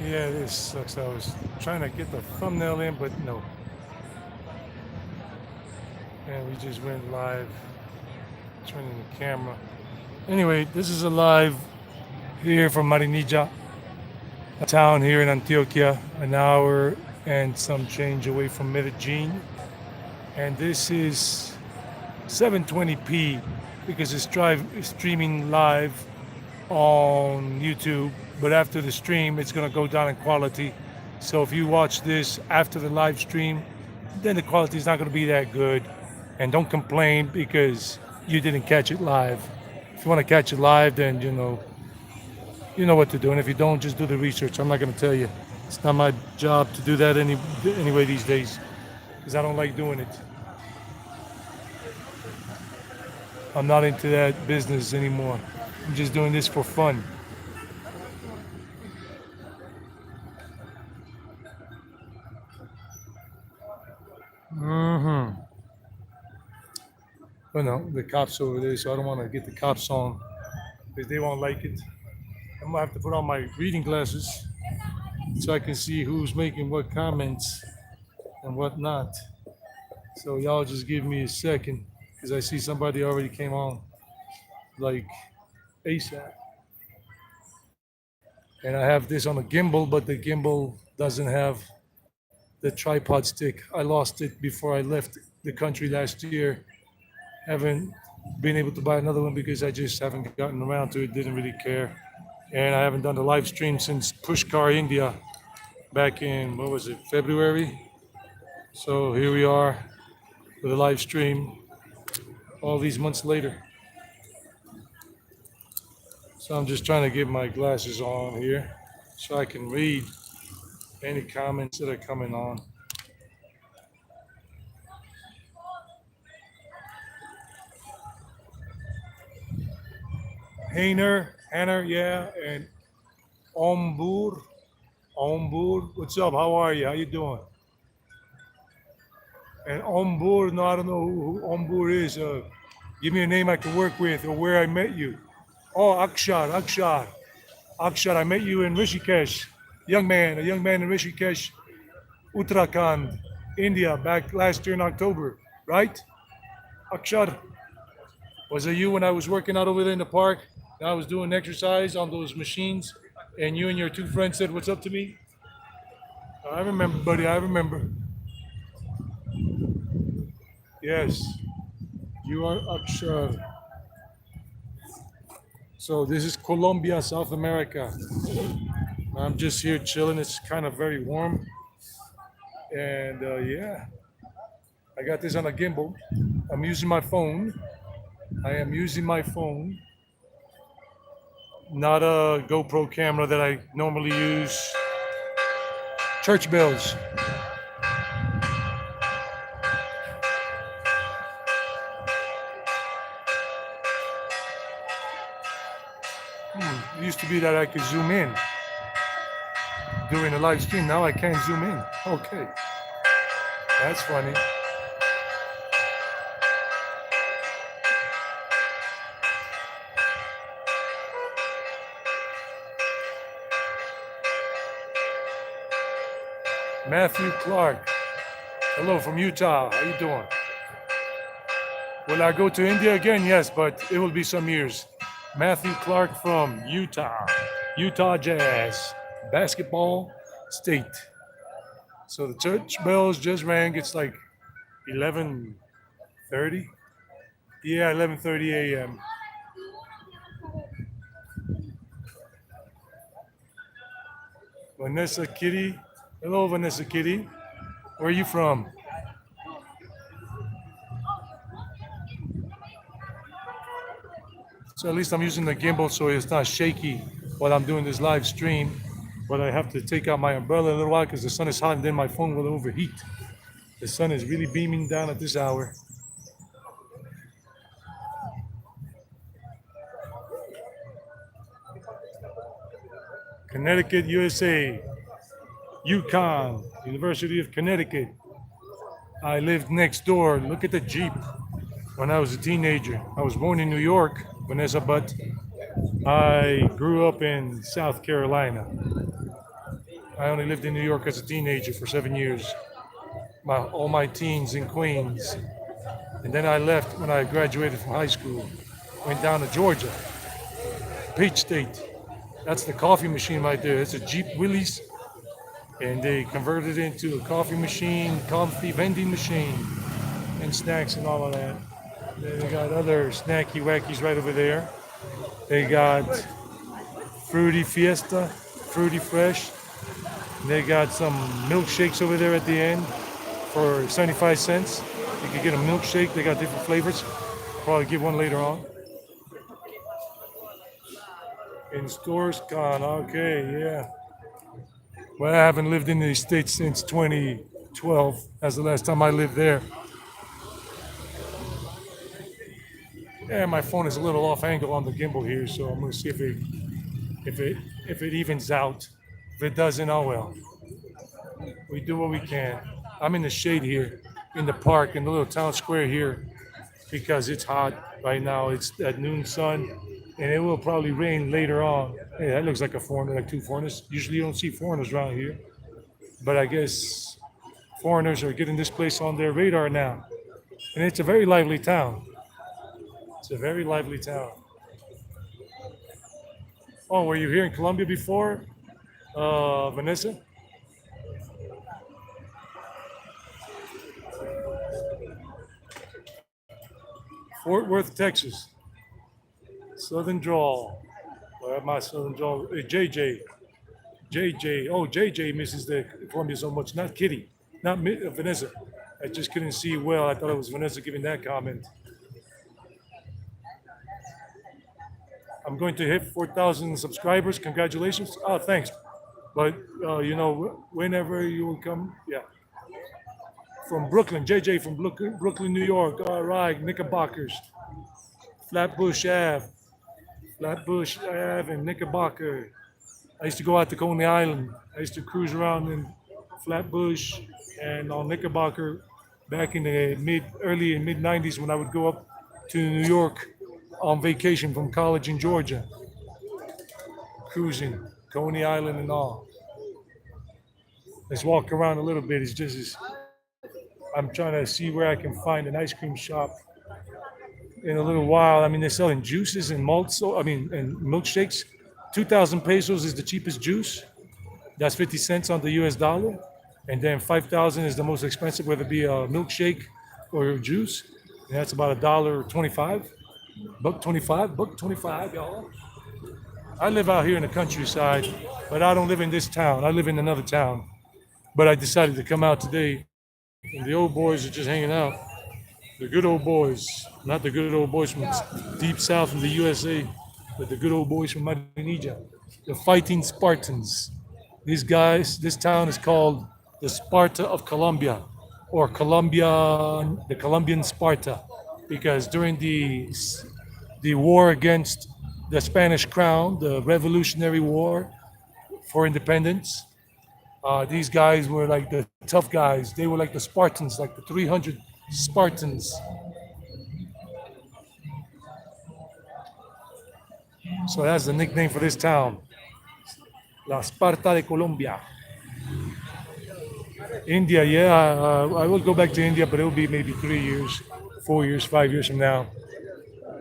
Yeah, this sucks. I was trying to get the thumbnail in, but no. And we just went live, turning the camera. Anyway, this is a live here from Marinilla, a town here in Antioquia, an hour and some change away from Medellin. And this is 720p because it's streaming live on YouTube. But after the stream, it's going to go down in quality. So if you watch this after the live stream, then the quality is not going to be that good. And don't complain because you didn't catch it live. If you want to catch it live, then you know what to do. And if you don't, just do the research. I'm not going to tell you. It's not my job to do that anyway these days because I don't like doing it. I'm not into that business anymore. I'm just doing this for fun. Mm-hmm. But no, the cops over there, so I don't want to get the cops on because they won't like it. I'm gonna have to put on my reading glasses so I can see who's making what comments and what not. So y'all just give me a second because I see somebody already came on like ASAP. And I have this on a gimbal, but the gimbal doesn't have the tripod stick. I lost it before I left the country last year. Haven't been able to buy another one because I just haven't gotten around to it, didn't really care. And I haven't done the live stream since Pushkar India back in, what was it, February? So here we are with a live stream all these months later. So I'm just trying to get my glasses on here so I can read any comments that are coming on. Hanner, yeah, and Ombur, what's up? How are you? How you doing? And Ombur, no, I don't know who Ombur is. Give me a name I can work with or where I met you. Oh, Akshar, I met you in Rishikesh. A young man in Rishikesh, Uttarakhand, India, back last year in October, right? Akshar, was it you when I was working out over there in the park? And I was doing exercise on those machines, and you and your two friends said, "What's up to me?" I remember, buddy. I remember. Yes, you are Akshar. So this is Colombia, South America. I'm just here chilling. It's kind of very warm, and yeah, I got this on a gimbal. I'm using my phone. I am using my phone, not a GoPro camera that I normally use. Church bells. It used to be that I could zoom in during the live stream. Now I can't zoom in. Okay, that's funny. Matthew Clark. Hello from Utah. How you doing? Will I go to India again? Yes, but it will be some years. Matthew Clark from Utah. Utah Jazz. Basketball state. So the church bells just rang. It's like 11:30. Yeah, 11:30 a.m. Vanessa Kitty. Hello, Vanessa Kitty. Where are you from? So at least I'm using the gimbal so it's not shaky while I'm doing this live stream. But I have to take out my umbrella a little while because the sun is hot and then my phone will overheat. The sun is really beaming down at this hour. Connecticut, USA. UConn, University of Connecticut. I lived next door. Look at the Jeep. When I was a teenager, I was born in New York, Vanessa, but I grew up in South Carolina. I only lived in New York as a teenager for 7 years. All my teens in Queens. And then I left when I graduated from high school. Went down to Georgia, Peach State. That's the coffee machine right there. It's a Jeep Willys, and they converted it into a coffee machine, coffee vending machine, and snacks and all of that. Then they got other snacky wackies right over there. They got Fruity Fiesta, Fruity Fresh. They got some milkshakes over there at the end for 75 cents. You can get a milkshake. They got different flavors. Probably get one later on. In stores, gone. Okay, yeah. Well, I haven't lived in the States since 2012. That's the last time I lived there. Yeah, my phone is a little off angle on the gimbal here, so I'm gonna see if it if it evens out. If it doesn't, oh well. We do what we can. I'm in the shade here, in the park, in the little town square here, because it's hot right now. It's at noon sun, and it will probably rain later on. Hey, that looks like a foreigner, like two foreigners. Usually you don't see foreigners around here, but I guess foreigners are getting this place on their radar now. And it's a very lively town. It's a very lively town. Oh, were you here in Colombia before, Vanessa? Fort Worth, Texas. Southern drawl. Well, my southern drawl. JJ. JJ. Oh, JJ misses the Columbia so much. Not Kitty. Not Vanessa. I just couldn't see well. I thought it was Vanessa giving that comment. I'm going to hit 4,000 subscribers. Congratulations. Oh, thanks. But, whenever you will come, yeah. From Brooklyn, JJ from Brooklyn, New York. All right, Knickerbockers. Flatbush Ave. Flatbush Ave and Knickerbocker. I used to go out to Coney Island. I used to cruise around in Flatbush and on Knickerbocker back in the early and mid 90s when I would go up to New York on vacation from college in Georgia. Cruising, Coney Island and all. Let's walk around a little bit. I'm trying to see where I can find an ice cream shop in a little while. I mean, they're selling juices and malts, and milkshakes. 2,000 pesos is the cheapest juice. That's 50 cents on the US dollar. And then 5,000 is the most expensive, whether it be a milkshake or a juice. And that's about $1.25. $1.25, y'all. I live out here in the countryside, but I don't live in this town. I live in another town. But I decided to come out today. And the old boys are just hanging out. The good old boys, not the good old boys from deep south of the USA, but the good old boys from Marinilla, the fighting Spartans. These guys, this town is called the Sparta of Colombia, or the Colombian Sparta, because during the war against the Spanish crown, the Revolutionary War for independence, these guys were like the tough guys. They were like the Spartans, like the 300 Spartans. So that's the nickname for this town, La Sparta de Colombia. India, yeah, I will go back to India, but it will be maybe 3 years, 4 years, 5 years from now.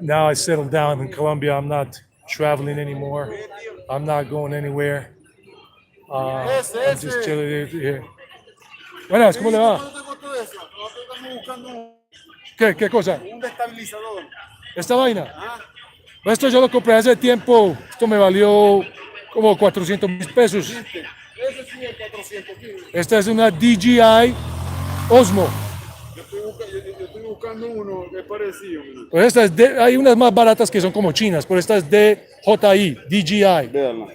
Now I settled down in Colombia. I'm not traveling anymore. I'm not going anywhere. I'm just chilling here. Buenas, ¿cómo le va? ¿Qué cosa? Un destabilizador. ¿Esta vaina? Esto yo lo compré hace tiempo. Esto me valió como 400,000 pesos. Ese sí es 400 kilos. Esta es una DJI Osmo. Yo estoy buscando uno que es parecido. Pues hay unas más baratas que son como chinas, pero esta es DJI. Véanla.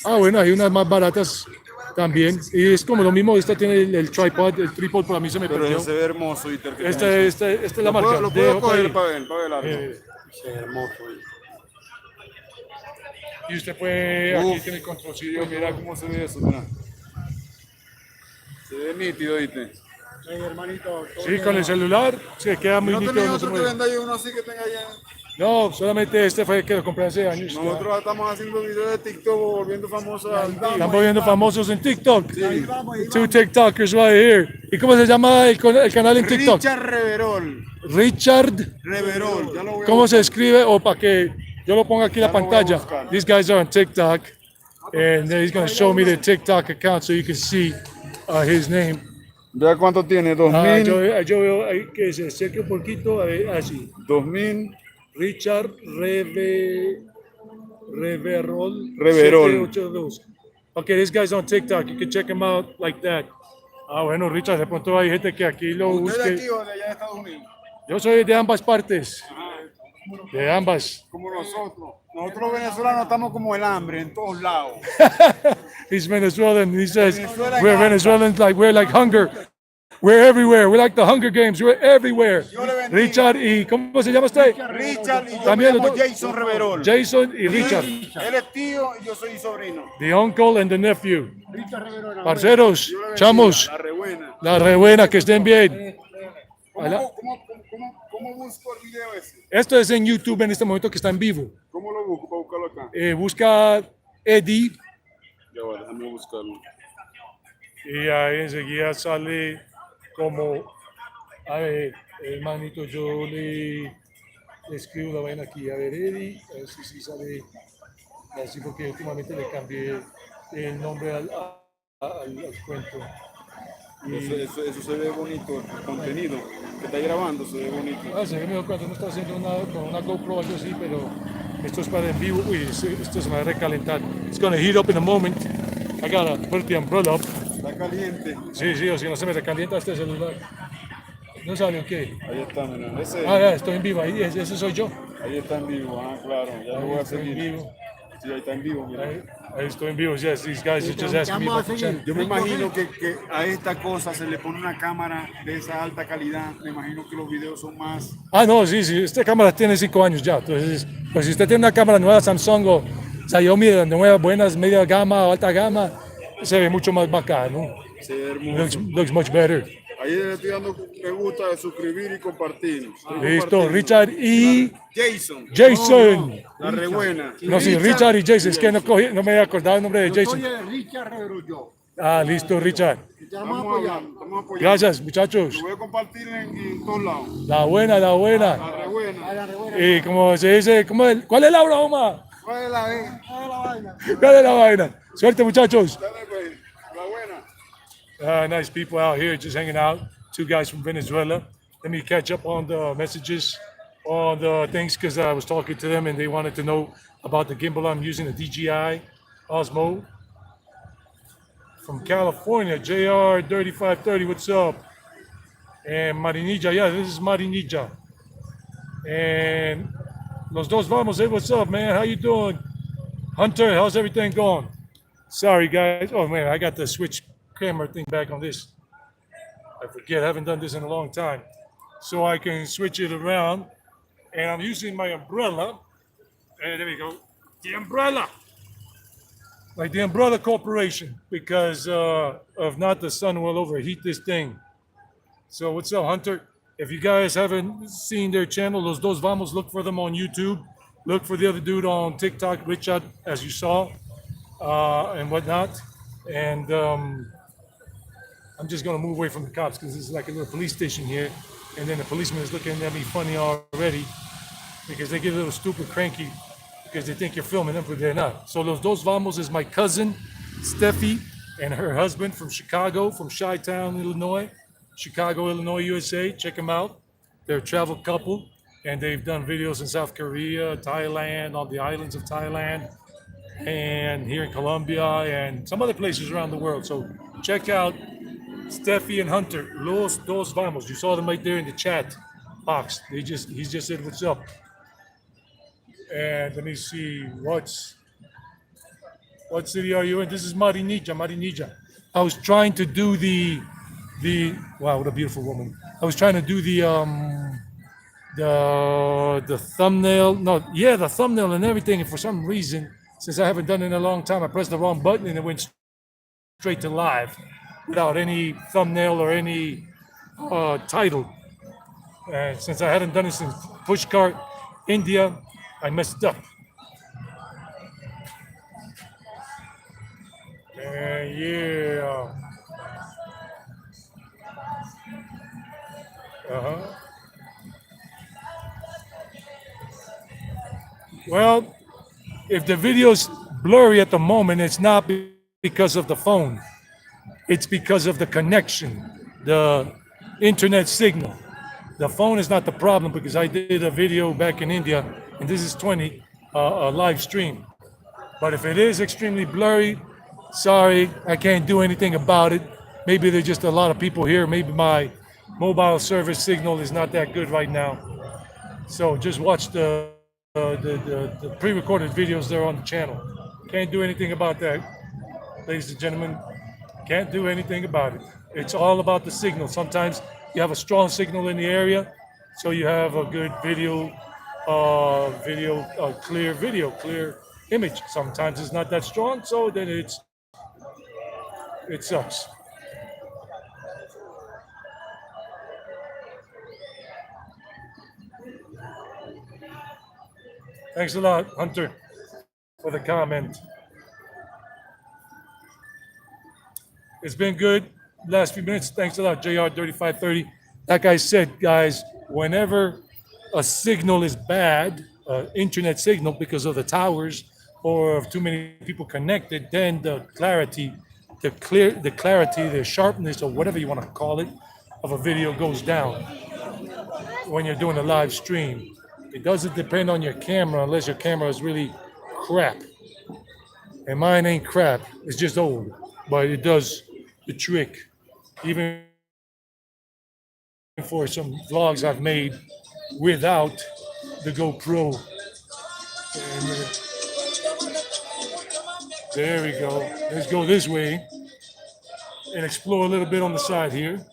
Ah, bueno, hay unas más baratas también. Y es como lo mismo, esta tiene el tripod, el trípode, pero a mí se me Pero perdió. ese se ve hermoso, Iter. Esta es la marca. Lo puedo coger DJI. para ver algo. Eh, Se ve hermoso. Y usted puede, aquí Uf. tiene el Mira controlcillo, mira. cómo se ve eso, mira. Se ve nítido, ¿viste? Hey, hermanito. Sí, con el celular se queda muy ¿No nítido. tenía No se otro que mueve. venda yo uno así que tenga allá? No, solamente este fue el que lo compré hace años. ya. Nosotros estamos haciendo videos de TikTok volviendo famosos al Están vivo. volviendo famosos en TikTok. Sí. Two TikTokers right here. ¿Y cómo se llama el canal en TikTok? Richard Reverol. Richard. Reverol, ya lo voy a ¿Cómo se buscar. escribe? O para que yo lo ponga aquí en la Ya lo voy a pantalla. buscar. These guys are on TikTok. And he's going to show me their TikTok account so you can see his name. Vea cuánto tiene, 2000, Yo veo ahí que se acerque un poquito, a ver, así. 2000, Richard Reverol. Reverol. 782. Okay, this guy's on TikTok. You can check him out like that. Bueno, Richard, de pronto hay gente que aquí lo ¿usted de aquí busque. o de allá de Estados Unidos? Yo soy de ambas partes. De ambas. Como nosotros. Nosotros venezolanos estamos como el hambre en todos lados. He's Venezuelan. He says Venezuela we're gana. Venezuelans, like we're like hunger. We're everywhere. We're like the Hunger Games. We're everywhere. Dios le bendiga. Richard y ¿cómo se llama usted? Richard y yo También me los llamo dos. Jason Reverol. Jason y Richard. Él es tío y yo soy sobrino. The uncle and the nephew. Richard Reverol. Parceros, Dios le bendiga. chamos, La re buena. la re buena, que estén bien. ¿Cómo busco el video ese? Esto es en YouTube en este momento que está en vivo. ¿Cómo lo busco para buscarlo acá? Busca Eddie Ya va, déjame buscarlo. y ahí enseguida sale como, a ver, hermanito, yo le escribo la vaina aquí, a ver, Eddie, a ver si sale así, porque últimamente le cambié el nombre al cuento. Eso se ve bonito, el contenido que está grabando se ve bonito. Se ve mejor cuando uno está haciendo con una GoPro o algo así, pero esto es para en vivo. Uy, esto se me va a recalentar. It's gonna heat up in a moment. I gotta put the umbrella up. Está caliente. Sí, o si no se me recalienta este celular. ¿No sale o qué? Ahí está, mira. Ya, estoy en vivo, ahí, ese soy yo. Ahí está en vivo, claro. Ya lo voy a Estoy en seguir. vivo. Sí, ahí está en vivo, mira. Ahí estoy en vivo, yes, these guys are just asking me about the channel. Yo me imagino que a esta cosa se le pone una cámara de esa alta calidad. Me imagino que los videos son más. No, sí, esta cámara tiene 5 años ya. Entonces, pues si usted tiene una cámara nueva Samsung o Xiaomi de nuevas, buenas, media gama o alta gama, se ve mucho más bacano. Se ve hermoso. Looks much better. Ahí le estoy dando me gusta, de suscribir y compartir. Listo, Richard y Jason. Jason. La re buena. No, sí, Richard y Jason. Es que no me había acordado el nombre de Jason. Richard Reverol yo. Listo, Richard. Estamos apoyando. Gracias, muchachos. Lo voy a compartir en todos lados. La buena. La re buena. Y como se dice, ¿cuál es la broma? ¿Cuál es la vaina? ¿Cuál es la vaina? Suerte, muchachos. Dale, pues. La buena. Nice people out here just hanging out. 2 guys from Venezuela. Let me catch up on the messages, on the things, because I was talking to them and they wanted to know about the gimbal I'm using, the DJI Osmo. From California, JR3530, what's up? And Marinilla, yeah, this is Marinilla. And Los Dos Vamos, hey, what's up, man? How you doing? Hunter, how's everything going? Sorry, guys. Oh, man, I got the switch camera thing back on this. I forget, I haven't done this in a long time. So I can switch it around. And I'm using my umbrella. And there we go. The umbrella. Like the Umbrella Corporation. Because if not, the sun will overheat this thing. So what's up, Hunter? If you guys haven't seen their channel, Los Dos Vamos, look for them on YouTube. Look for the other dude on TikTok, Richard, as you saw, and whatnot. And I'm just gonna move away from the cops because this is like a little police station here. And then the policeman is looking at me funny already because they get a little stupid cranky because they think you're filming them, but they're not. So Los Dos Vamos is my cousin, Steffi, and her husband from Chicago, from Chi-Town, Illinois. Chicago, Illinois, USA. Check them out. They're a travel couple, and they've done videos in South Korea, Thailand, on the islands of Thailand, and here in Colombia, and some other places around the world. So check out Steffi and Hunter, Los Dos Vamos. You saw them right there in the chat box. He just said, "What's up?" And let me see, what city are you in? This is Marinilla. I was trying to do the wow, what a beautiful woman. I was trying to do the thumbnail. No, yeah, the thumbnail and everything. And for some reason, since I haven't done it in a long time, I pressed the wrong button and it went straight to live without any thumbnail or any title. And since I hadn't done it since Pushcart India, I messed up. And yeah. Uh-huh. Well, if the video's blurry at the moment, it's not because of the phone. It's because of the connection, the internet signal. The phone is not the problem because I did a video back in India, and this is 20, a live stream. But if it is extremely blurry, sorry, I can't do anything about it. Maybe there's just a lot of people here. Maybe my mobile service signal is not that good right now. So just watch the pre-recorded videos there on the channel. Can't do anything about that, ladies and gentlemen. Can't do anything about it. It's all about the signal. Sometimes you have a strong signal in the area, so you have a good clear video, clear image. Sometimes it's not that strong, so then it sucks. Thanks a lot, Hunter, for the comment. It's been good. Last few minutes. Thanks a lot, JR3530. Like I said, guys, whenever a signal is bad, internet signal because of the towers or of too many people connected, then the clarity, the sharpness, or whatever you want to call it, of a video goes down when you're doing a live stream. It doesn't depend on your camera unless your camera is really crap. And mine ain't crap. It's just old, but it does the trick. Even for some vlogs I've made without the GoPro. And there we go. Let's go this way and explore a little bit on the side here.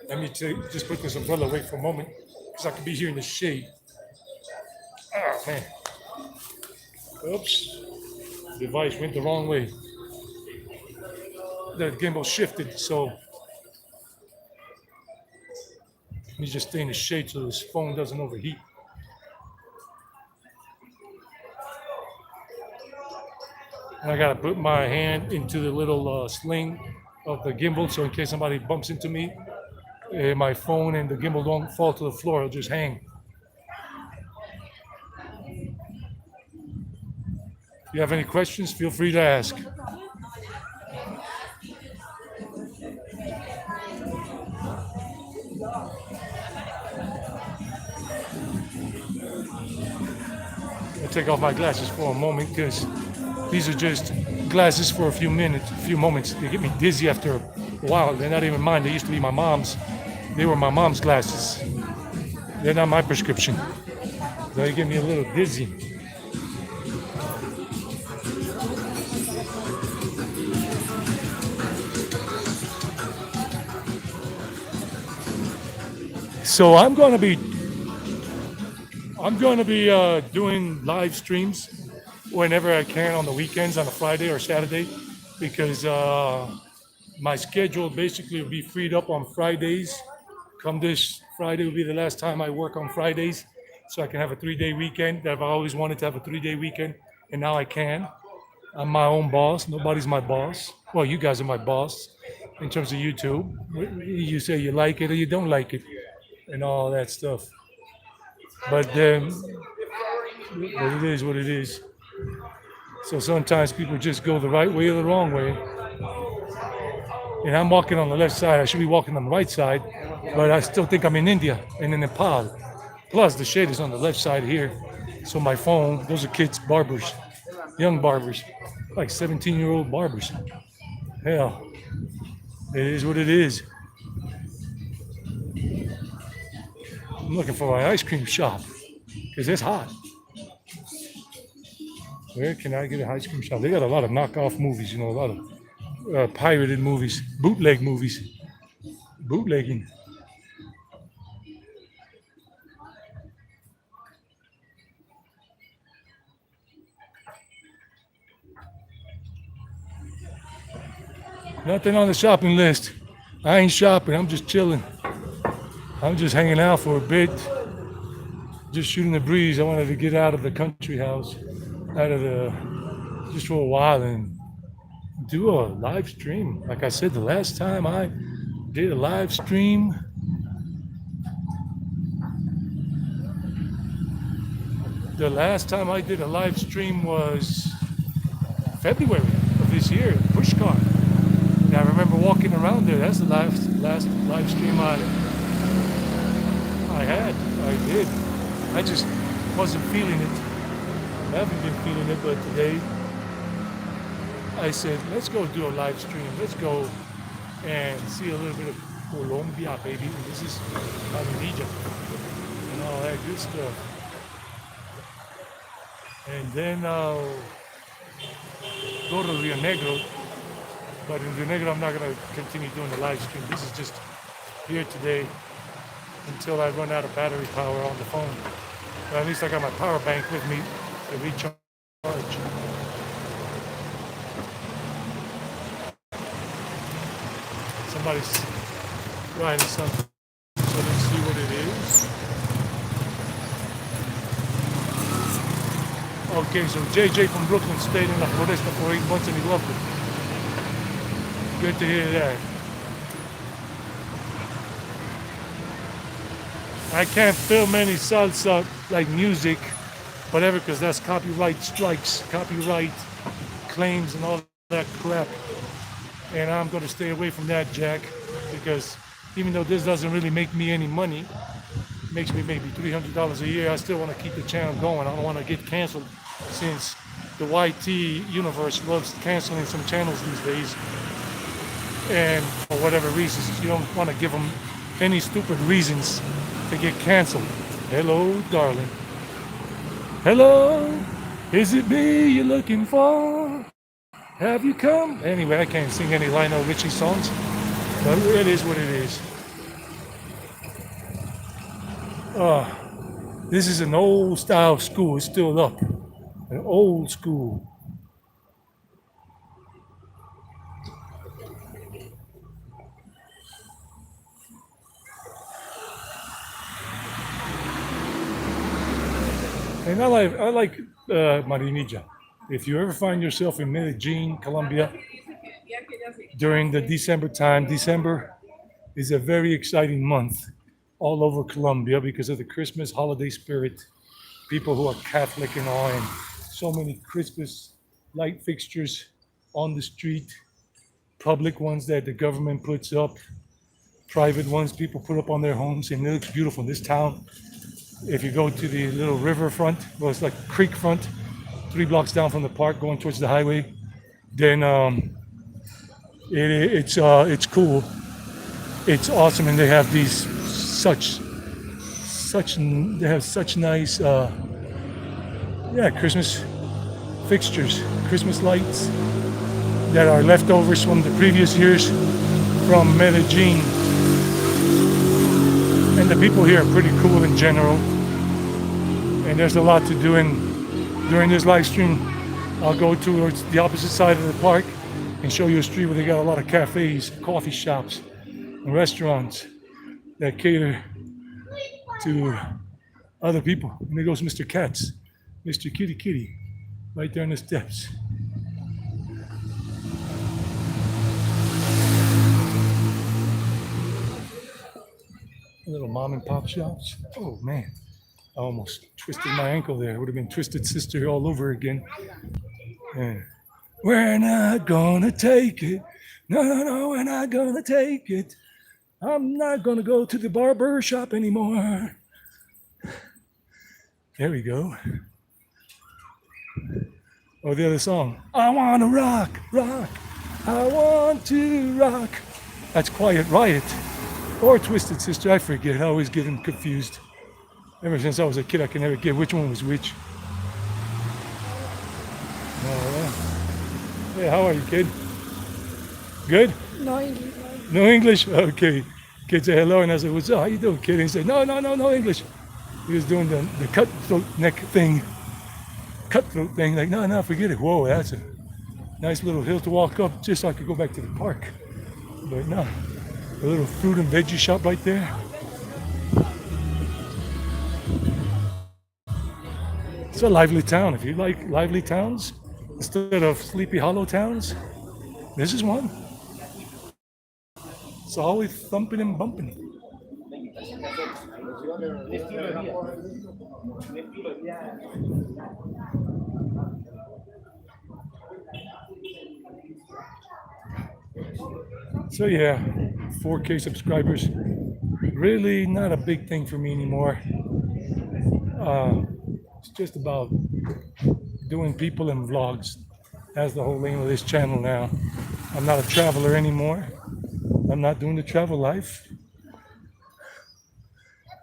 Let me just put this umbrella away for a moment because I could be here in the shade. Oh, man. Oops. Device went the wrong way. The gimbal shifted, so let me just stay in the shade so this phone doesn't overheat. And I gotta put my hand into the little sling of the gimbal, so in case somebody bumps into me, my phone and the gimbal don't fall to the floor, it'll just hang. If you have any questions, feel free to ask. I'll take off my glasses for a moment because these are just glasses for a few moments. They get me dizzy after a while. They're not even mine. They used to be my mom's. They were my mom's glasses. They're not my prescription. They get me a little dizzy. So I'm going to be doing live streams whenever I can on the weekends, on a Friday or Saturday, because my schedule basically will be freed up on Fridays. Come this Friday will be the last time I work on Fridays, so I can have a 3-day weekend. I've always wanted to have a 3-day weekend, and now I can. I'm my own boss. Nobody's my boss. Well, you guys are my boss in terms of YouTube. You say you like it or you don't like it, and all that stuff. But it is what it is. So sometimes people just go the right way or the wrong way. And I'm walking on the left side. I should be walking on the right side, but I still think I'm in India and in Nepal. Plus, the shade is on the left side here. So my phone, those are kids, barbers, young barbers, like 17-year-old barbers. Hell, it is what it is. I'm looking for my ice cream shop because it's hot. Where can I get an ice cream shop? They got a lot of knockoff movies, a lot of pirated movies, bootleg movies, bootlegging. Nothing on the shopping list. I ain't shopping. I'm just chilling. I'm just hanging out for a bit. just shooting the breeze. I wanted to get out of the country house, out of the just for a while and do a live stream. Like I said, the last time I did a live stream, was February of this year, Pushkar. And I remember walking around there. That's the last live stream I had. I did. I just wasn't feeling it. I haven't been feeling it, but today I said, let's go do a live stream. Let's go and see a little bit of Colombia, baby. And this is Indonesia and all that good stuff. And then I'll go to Rio Negro. But in Rio Negro, I'm not going to continue doing the live stream. This is just here today until I run out of battery power on the phone. But at least I got my power bank with me to recharge. Somebody's writing something, so let's see what it is. Okay, so JJ from Brooklyn stayed in La Floresta for 8 months and he loved it. Good to hear that. I can't film any salsa like music, whatever, because that's copyright strikes, copyright claims and all that crap. And I'm going to stay away from that, Jack, because even though this doesn't really make me any money, it makes me maybe $300 a year, I still want to keep the channel going. I don't want to get canceled, since the YT universe loves canceling some channels these days. And for whatever reasons, you don't want to give them any stupid reasons to get canceled. Hello, darling. Hello, is it me you're looking for? Have you come? Anyway, I can't sing any Lionel Richie songs, but it is what it is. This is an old style school. It's still up. An old school. And I like Marinilla. If you ever find yourself in Medellin, Colombia, during the December time, December is a very exciting month all over Colombia because of the Christmas holiday spirit. People who are Catholic and all, and so many Christmas light fixtures on the street, public ones that the government puts up, private ones people put up on their homes, and it looks beautiful in this town. If you go to the little river front, well, it's like creek front, 3 blocks down from the park, going towards the highway, then it's cool. It's awesome, and they have these such nice Christmas fixtures, Christmas lights that are leftovers from the previous years from Medellin. And the people here are pretty cool in general. And there's a lot to do. And during this live stream, I'll go towards the opposite side of the park and show you a street where they got a lot of cafes, coffee shops, and restaurants that cater to other people. And there goes Mr. Katz, Mr. Kitty Kitty, right there on the steps. Little mom and pop shops. Oh man, I almost twisted my ankle there. It would have been Twisted Sister all over again. Yeah. We're not gonna take it. No, we're not gonna take it. I'm not gonna go to the barber shop anymore. There we go. Oh, the other song. I wanna rock, rock. I want to rock. That's Quiet Riot. Or Twisted Sister, I forget. I always get them confused. Ever since I was a kid, I can never get which one was which. Hey, how are you, kid? Good? No English. No English? Okay. Kid said hello, and I said, what's up? How you doing, kid? And he said, no English. He was doing the cutthroat neck thing. Cutthroat thing. Like, no, forget it. Whoa, that's a nice little hill to walk up just so I could go back to the park. But no. A little fruit and veggie shop right there. It's a lively town. If you like lively towns instead of sleepy hollow towns, this is one. It's always thumping and bumping. So yeah, 4K subscribers, really not a big thing for me anymore. It's just about doing people and vlogs. That's the whole aim of this channel now. I'm not a traveler anymore. I'm not doing the travel life.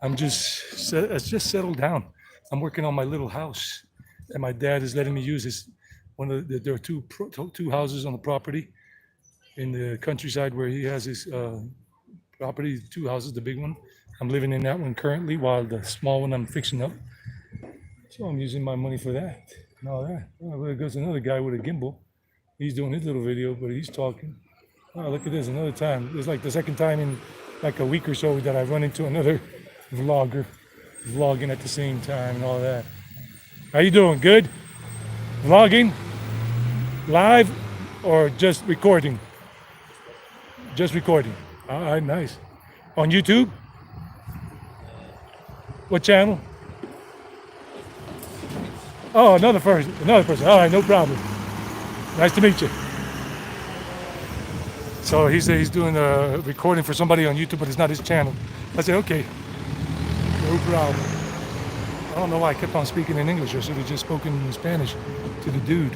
It's just settled down. I'm working on my little house, and my dad is letting me use his there are two houses on the property in the countryside where he has his property. Two houses, the big one. I'm living in that one currently, while the small one I'm fixing up. So I'm using my money for that and all that. Oh, there goes another guy with a gimbal. He's doing his little video, but he's talking. Oh, look at this, another time. It's like the second time in like a week or so that I run into another vlogger vlogging at the same time and all that. How you doing? Good? Vlogging? Live or just recording? Just recording. All right, nice. On YouTube? What channel? Oh, another person. All right, no problem. Nice to meet you. So he said he's doing a recording for somebody on YouTube, but it's not his channel. I said, okay, no problem. I don't know why I kept on speaking in English. I should have just spoken in Spanish to the dude.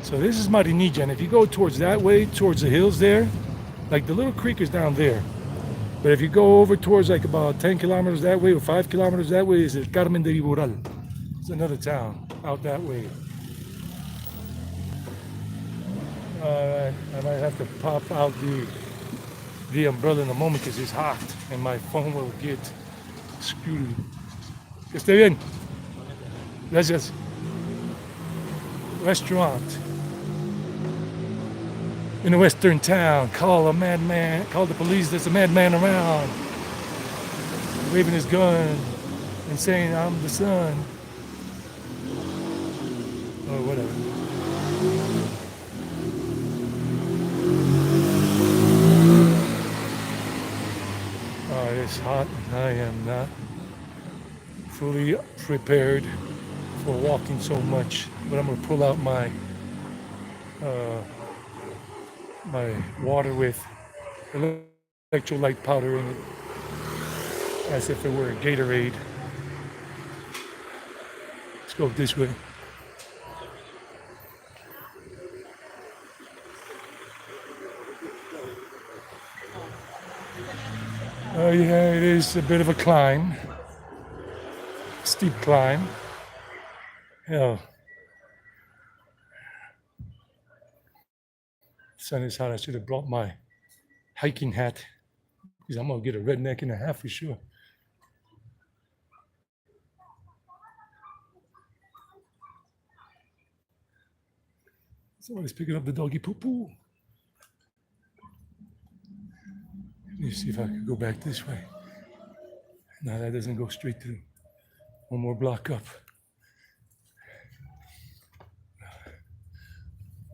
So this is Marinilla, and if you go towards that way, towards the hills there, like the little creek is down there. But if you go over towards like about 10 kilometers that way or 5 kilometers that way, is El Carmen de Iboral. It's another town out that way. I might have to pop out the umbrella in a moment because it's hot and my phone will get screwed. Que esté bien. Gracias. Restaurant in a western town. Call the police, there's a madman around. Waving his gun and saying, I'm the son. Or whatever. It's hot and I am not fully prepared for walking so much, but I'm going to pull out my my water with electrolyte powder in it as if it were a Gatorade. Let's go this way. Yeah, it is a bit of a climb. Steep climb. Hell. Sun is hot. I should have brought my hiking hat because I'm going to get a redneck and a half for sure. Somebody's picking up the doggy poo-poo. Let me see if I can go back this way. No, that doesn't go straight through. One more block up.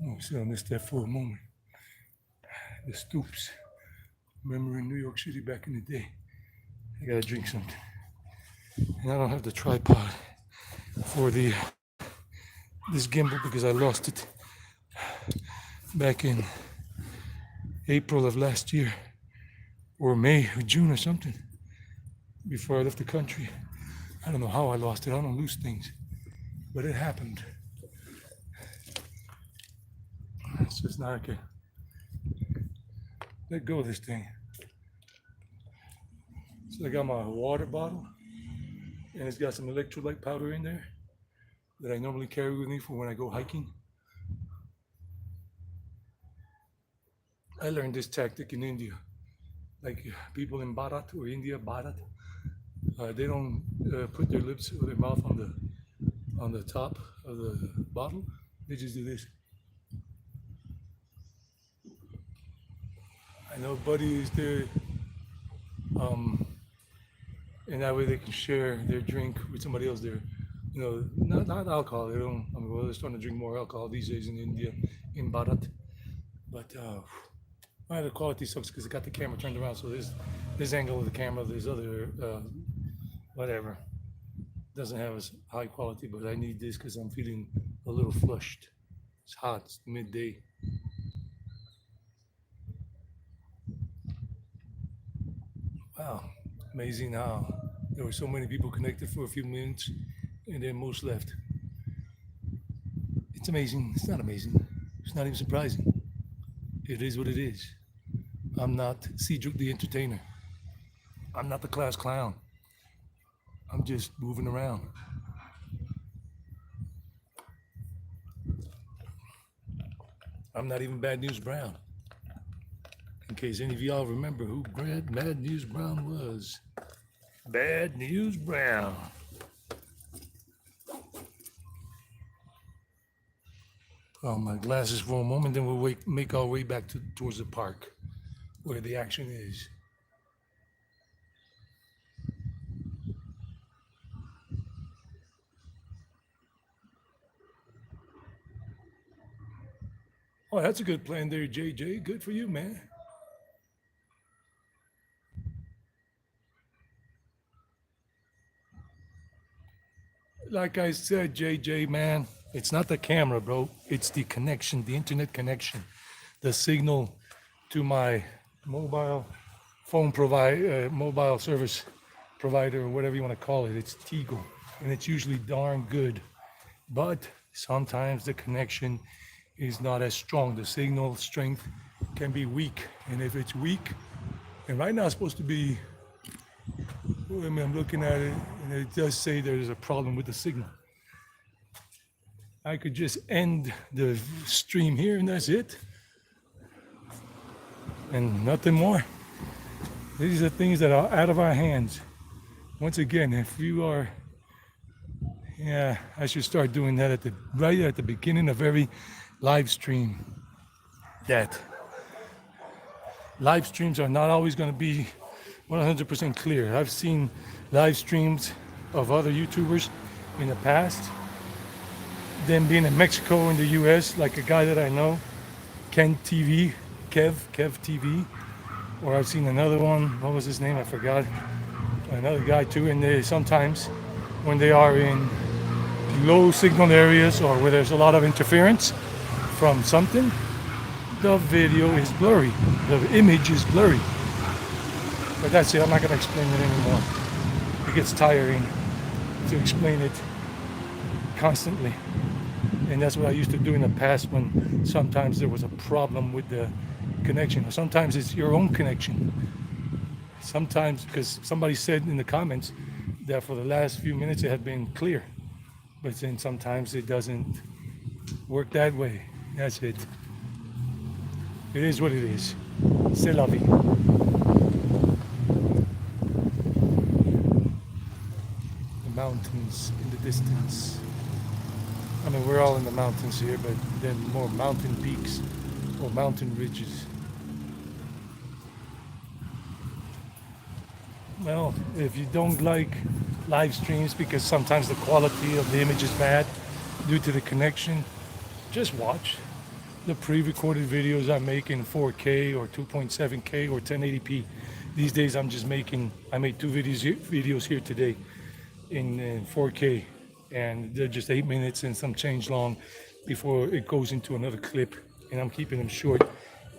Oh, sit on this step for a moment. The stoops. Remember in New York City back in the day. I gotta drink something. And I don't have the tripod for this gimbal because I lost it back in April of last year, or May or June or something, before I left the country. I don't know how I lost it. I don't lose things, but it happened. It's just not okay. Let go of this thing. So I got my water bottle, and it's got some electrolyte powder in there that I normally carry with me for when I go hiking. I learned this tactic in India. Like people in Bharat or India, they don't put their lips or their mouth on the top of the bottle. They just do this. I know buddies there, and that way they can share their drink with somebody else there. not alcohol. They don't. I mean, well, they're starting to drink more alcohol these days in India, in Bharat. But the quality sucks because it got the camera turned around. So there's this angle of the camera. There's other whatever doesn't have as high quality. But I need this because I'm feeling a little flushed. It's hot. It's midday. Wow, amazing how there were so many people connected for a few minutes, and then most left. It's amazing. It's not amazing. It's not even surprising. It is what it is. I'm not Cedric the Entertainer. I'm not the class clown. I'm just moving around. I'm not even Bad News Brown. In case any of y'all remember who Bad News Brown was. Bad News Brown. Oh, my glasses for a moment, then we'll make our way back towards the park where the action is. Oh, that's a good plan there, JJ. Good for you, man. Like I said, JJ, man, it's not the camera, bro. It's the connection, the internet connection, the signal to my mobile phone mobile service provider, or whatever you want to call it. It's Tigo, and it's usually darn good. But sometimes the connection is not as strong. The signal strength can be weak. And if it's weak, and right now it's supposed to be, I mean, I'm looking at it, and it does say there's a problem with the signal. I could just end the stream here, and that's it. And nothing more. These are things that are out of our hands. Once again, if you are, yeah, I should start doing that right at the beginning of every live stream. That live streams are not always going to be 100% clear. I've seen live streams of other YouTubers in the past, them being in Mexico, in the US, like a guy that I know, Kev TV, or I've seen another one, what was his name, I forgot, another guy too, and they sometimes, when they are in low signal areas or where there's a lot of interference from something, the video is blurry, the image is blurry. But that's it, I'm not going to explain it anymore. It gets tiring to explain it constantly. And that's what I used to do in the past when sometimes there was a problem with the connection. Or sometimes it's your own connection. Sometimes, because somebody said in the comments that for the last few minutes it had been clear. But then sometimes it doesn't work that way. That's it. It is what it is. C'est la vie. The mountains in the distance. I mean, we're all in the mountains here, but then more mountain peaks or mountain ridges. Well, if you don't like live streams because sometimes the quality of the image is bad due to the connection, just watch the pre-recorded videos I make in 4K or 2.7K or 1080p. These days I made two videos here today in 4K, and they're just 8 minutes and some change long before it goes into another clip, and I'm keeping them short.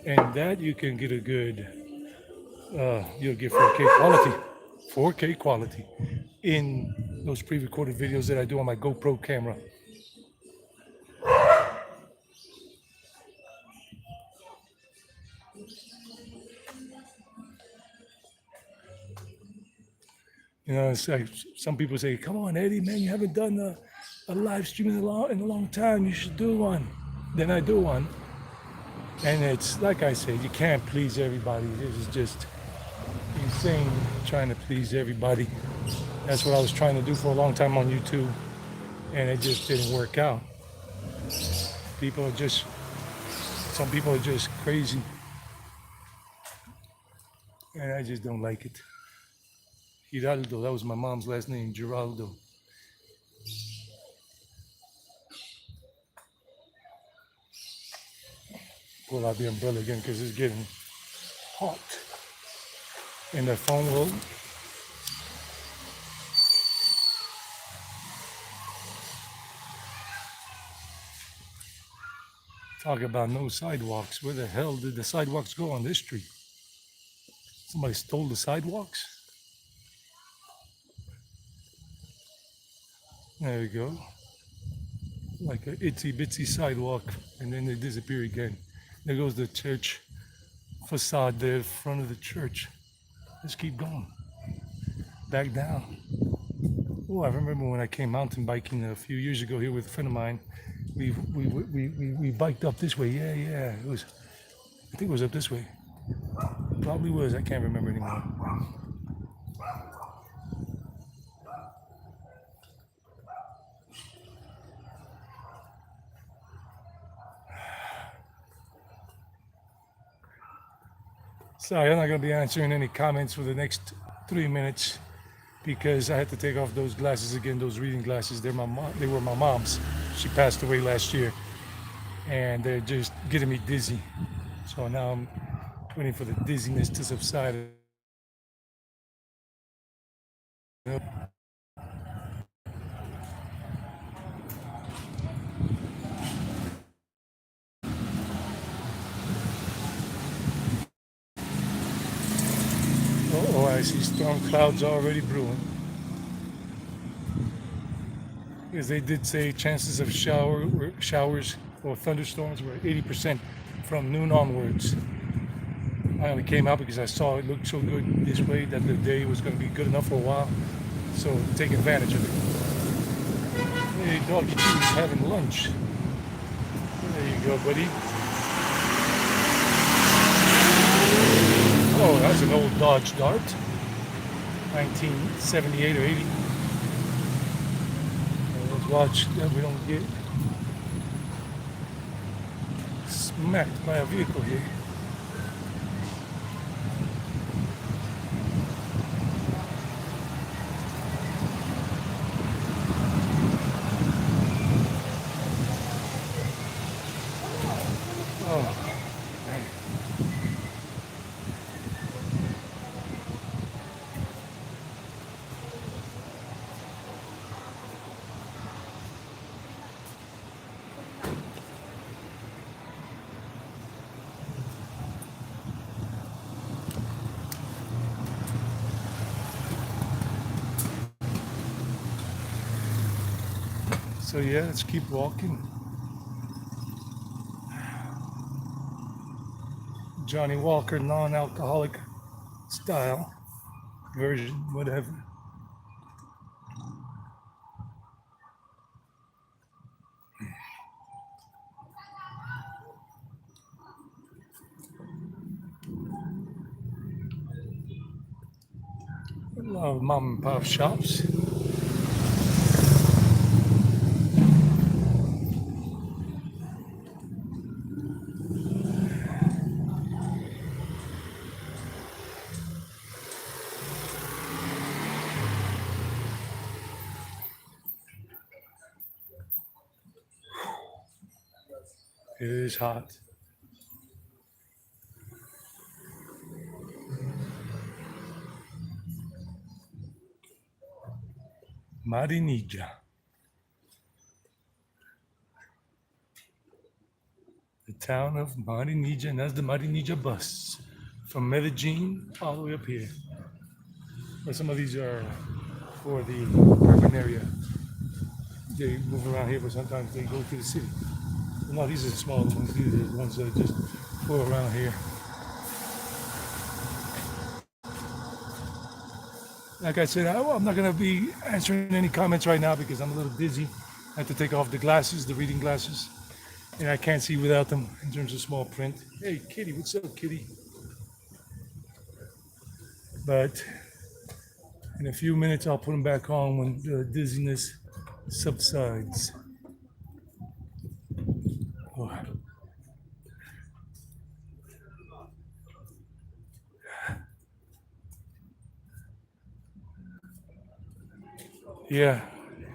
And that you can get a good, you'll get 4K quality in those pre-recorded videos that I do on my GoPro camera. You know, it's like some people say, "Come on, Eddie, man, you haven't done a live stream in a long time. You should do one." Then I do one, and it's like I said, you can't please everybody. This is just insane trying to please everybody. That's what I was trying to do for a long time on YouTube, and it just didn't work out. Some people are just crazy, and I just don't like it. Giraldo, that was my mom's last name, Giraldo. pull out the umbrella again because it's getting hot. And the phone will talk about no sidewalks. Where the hell did the sidewalks go on this street? Somebody stole the sidewalks? There you go. Like a itsy bitsy sidewalk, and then they disappear again. There goes the church facade there in front of the church. Let's keep going. Back down. Oh, I remember when I came mountain biking a few years ago here with a friend of mine. We biked up this way. Yeah. It was, I think it was up this way. Probably was. I can't remember anymore. Sorry, I'm not going to be answering any comments for the next 3 minutes because I had to take off those glasses again, those reading glasses. They were my mom's. She passed away last year, and they're just getting me dizzy. So now I'm waiting for the dizziness to subside. Oh, I see storm clouds already brewing. Because they did say chances of showers or thunderstorms were 80% from noon onwards. I only came out because I saw it looked so good this way that the day was going to be good enough for a while. So take advantage of it. Hey, doggy cheese having lunch. There you go, buddy. Oh, that's an old Dodge Dart. 1978 or 80. Let's watch that we don't get smacked by a vehicle here. Oh. So yeah, let's keep walking. Johnny Walker non-alcoholic style version, whatever. A lot of mom and pop shops. It is hot. Marinilla. The town of Marinilla, and that's the Marinilla bus from Medellin all the way up here. But some of these are for the urban area. They move around here, but sometimes they go to the city. No, these are the small ones. These are the ones that just go around here. Like I said, I'm not going to be answering any comments right now because I'm a little dizzy. I have to take off the glasses, the reading glasses, and I can't see without them in terms of small print. Hey, kitty, what's up, kitty? But in a few minutes, I'll put them back on when the dizziness subsides. Oh. Yeah,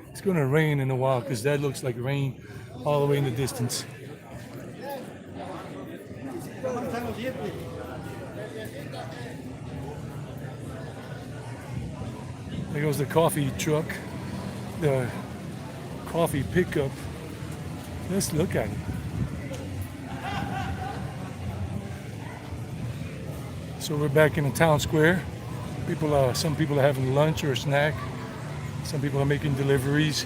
it's going to rain in a while because that looks like rain all the way in the distance. There goes the coffee truck, the coffee pickup. Let's look at it. So we're back in the town square. Some people are having lunch or a snack. Some people are making deliveries.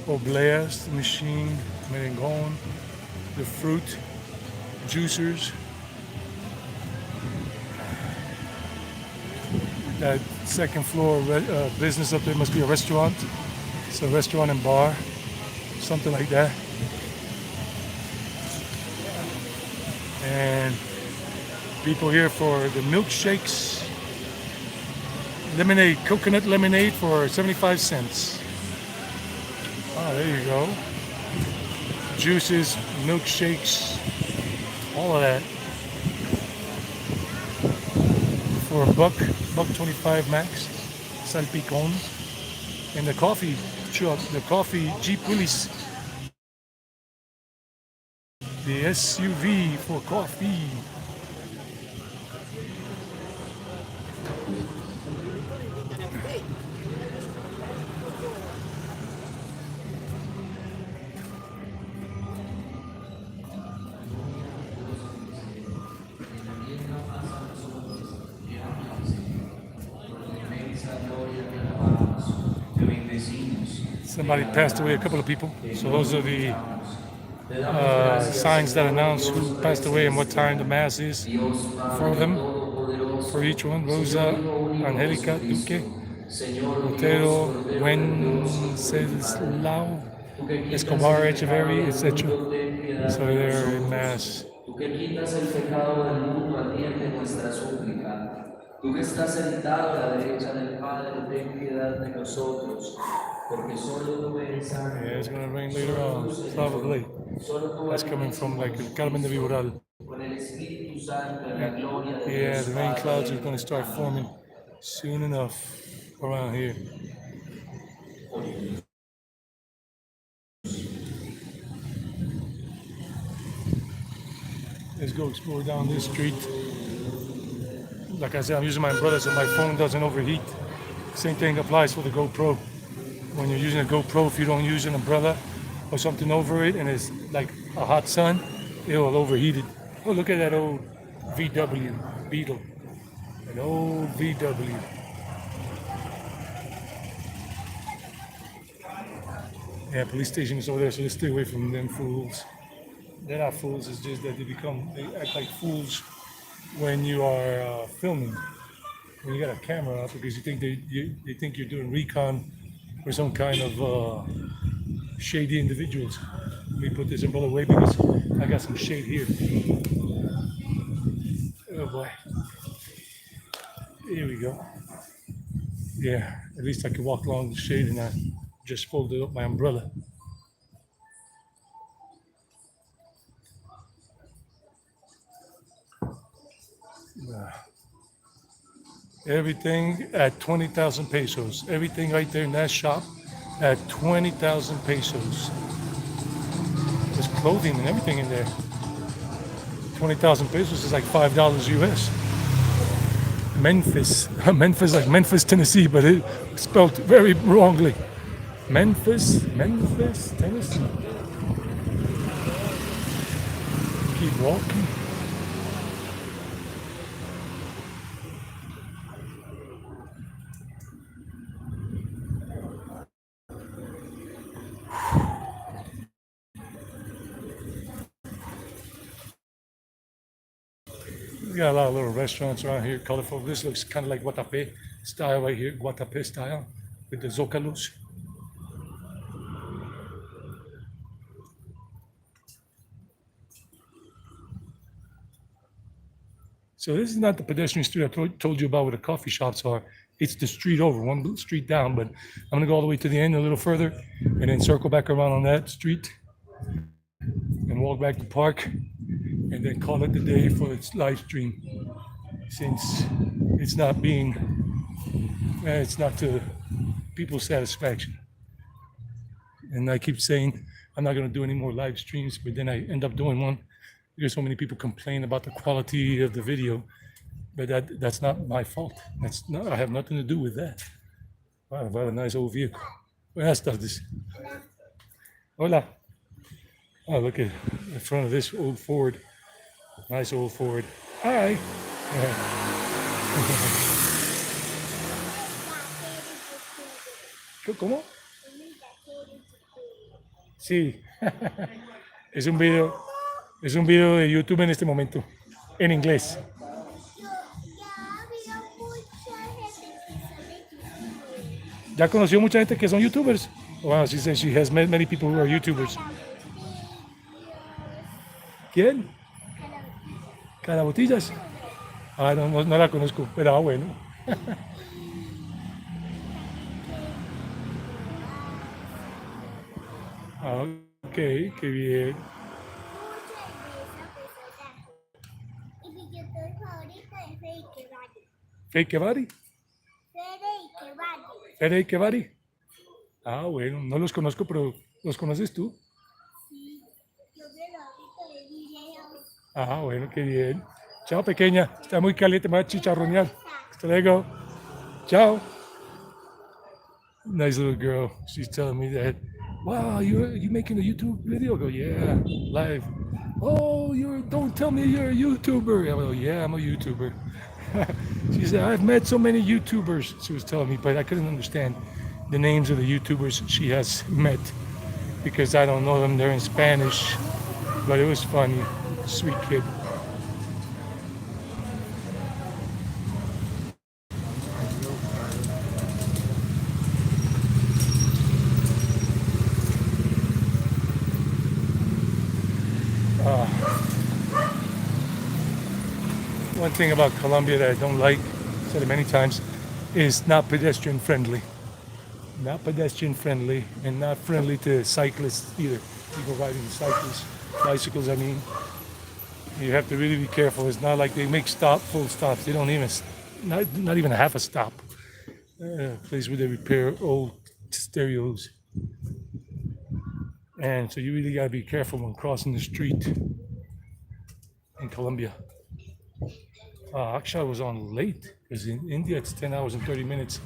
Obleas, the machine, merengon, the fruit, juicers. That second floor business up there must be a restaurant. It's a restaurant and bar, something like that. And people here for the milkshakes. Lemonade, coconut lemonade for 75 cents. Ah, there you go. Juices, milkshakes, all of that. For a buck 25 max. Salpicon. And the coffee truck, the coffee Jeep Willys. The SUV for coffee. Somebody passed away, a couple of people. So those are the signs that announce who passed away and what time the mass is for them, for each one. Rosa, Angelica, Duque, Toro, Wenceslao, Escobar, Echeverry, etc. So they're in mass. Tú que quitas el pecado del mundo, atiende nuestra súplica. Tú que estás sentado a la derecha del Padre, ten piedad de nosotros, porque solo tú eres santo. Yeah, it's gonna rain later on, probably. That's coming from like El Carmen de Viboral. Con el Espíritu Santo en la gloria de Yeah, Dios the rain clouds are Padre. gonna start forming soon enough around here. Let's go explore down this street. Like I said, I'm using my umbrella so my phone doesn't overheat. Same thing applies for the GoPro. When you're using a GoPro, if you don't use an umbrella or something over it and it's like a hot sun, it will overheat it. Oh, look at that old VW Beetle. An old VW. Yeah, police station is over there, so let's stay away from them fools. They're not fools, it's just that they act like fools when you are filming. When you got a camera up because they think you're doing recon for some kind of shady individuals. Let me put this umbrella away because I got some shade here. Oh boy. Here we go. Yeah, at least I can walk along the shade and I just folded up my umbrella. Everything at 20,000 pesos. Everything right there in that shop at 20,000 pesos. There's clothing and everything in there. 20,000 pesos is like $5 US. Memphis. Memphis, like Memphis, Tennessee, but it's spelled very wrongly. Memphis, Tennessee. Keep walking. We got a lot of little restaurants around here, colorful. This looks kind of like Guatape style right here, Guatape style with the zócalos. So this is not the pedestrian street I told you about where the coffee shops are. It's the street over, one street down, but I'm gonna go all the way to the end a little further and then circle back around on that street and walk back to park and then call it the day for its live stream since it's not to people's satisfaction. And I keep saying I'm not gonna do any more live streams, but then I end up doing one because so many people complain about the quality of the video but that's not my fault. That's no, I have nothing to do with that. Wow, what a nice old vehicle. Buenas tardes. Hola. Oh, look at the front of this old Ford. Nice old Ford. Hi. ¿Cómo? Sí. Es un video, es un video de YouTube en este momento, en inglés. ¿Ya conoció mucha gente que son YouTubers? Wow, she says she has met many people who are YouTubers. ¿Quién? ¿Carabotillas? Ah, no, no, no la conozco, pero bueno. Ah, ok, qué bien. Y mi youtuber favorito es Fede Bari. ¿Fake Bari? Fede ¿Fede Bari? Ah, bueno, no los conozco, pero ¿los conoces tú? Sí, yo veo ahorita de videos. Ah, bueno, qué bien. Chao, pequeña. Está muy caliente, me va a chicharronear. Hasta luego. Ciao. Nice little girl. She's telling me that, wow, you making a YouTube video? I go, yeah, live. Oh, don't tell me you're a YouTuber. I go, yeah, I'm a YouTuber. She said, I've met so many YouTubers, she was telling me, but I couldn't understand the names of the YouTubers she has met because I don't know them. They're in Spanish, but it was funny. Sweet kid. One thing about Colombia that I don't like, said it many times, is not pedestrian friendly. Not pedestrian friendly and not friendly to cyclists either. People riding bicycles, I mean. You have to really be careful. It's not like they make full stops. They don't even, not even half a stop. Place where they repair old stereos. And so you really gotta be careful when crossing the street in Colombia. Actually, I was on late because in India it's 10 hours and 30 minutes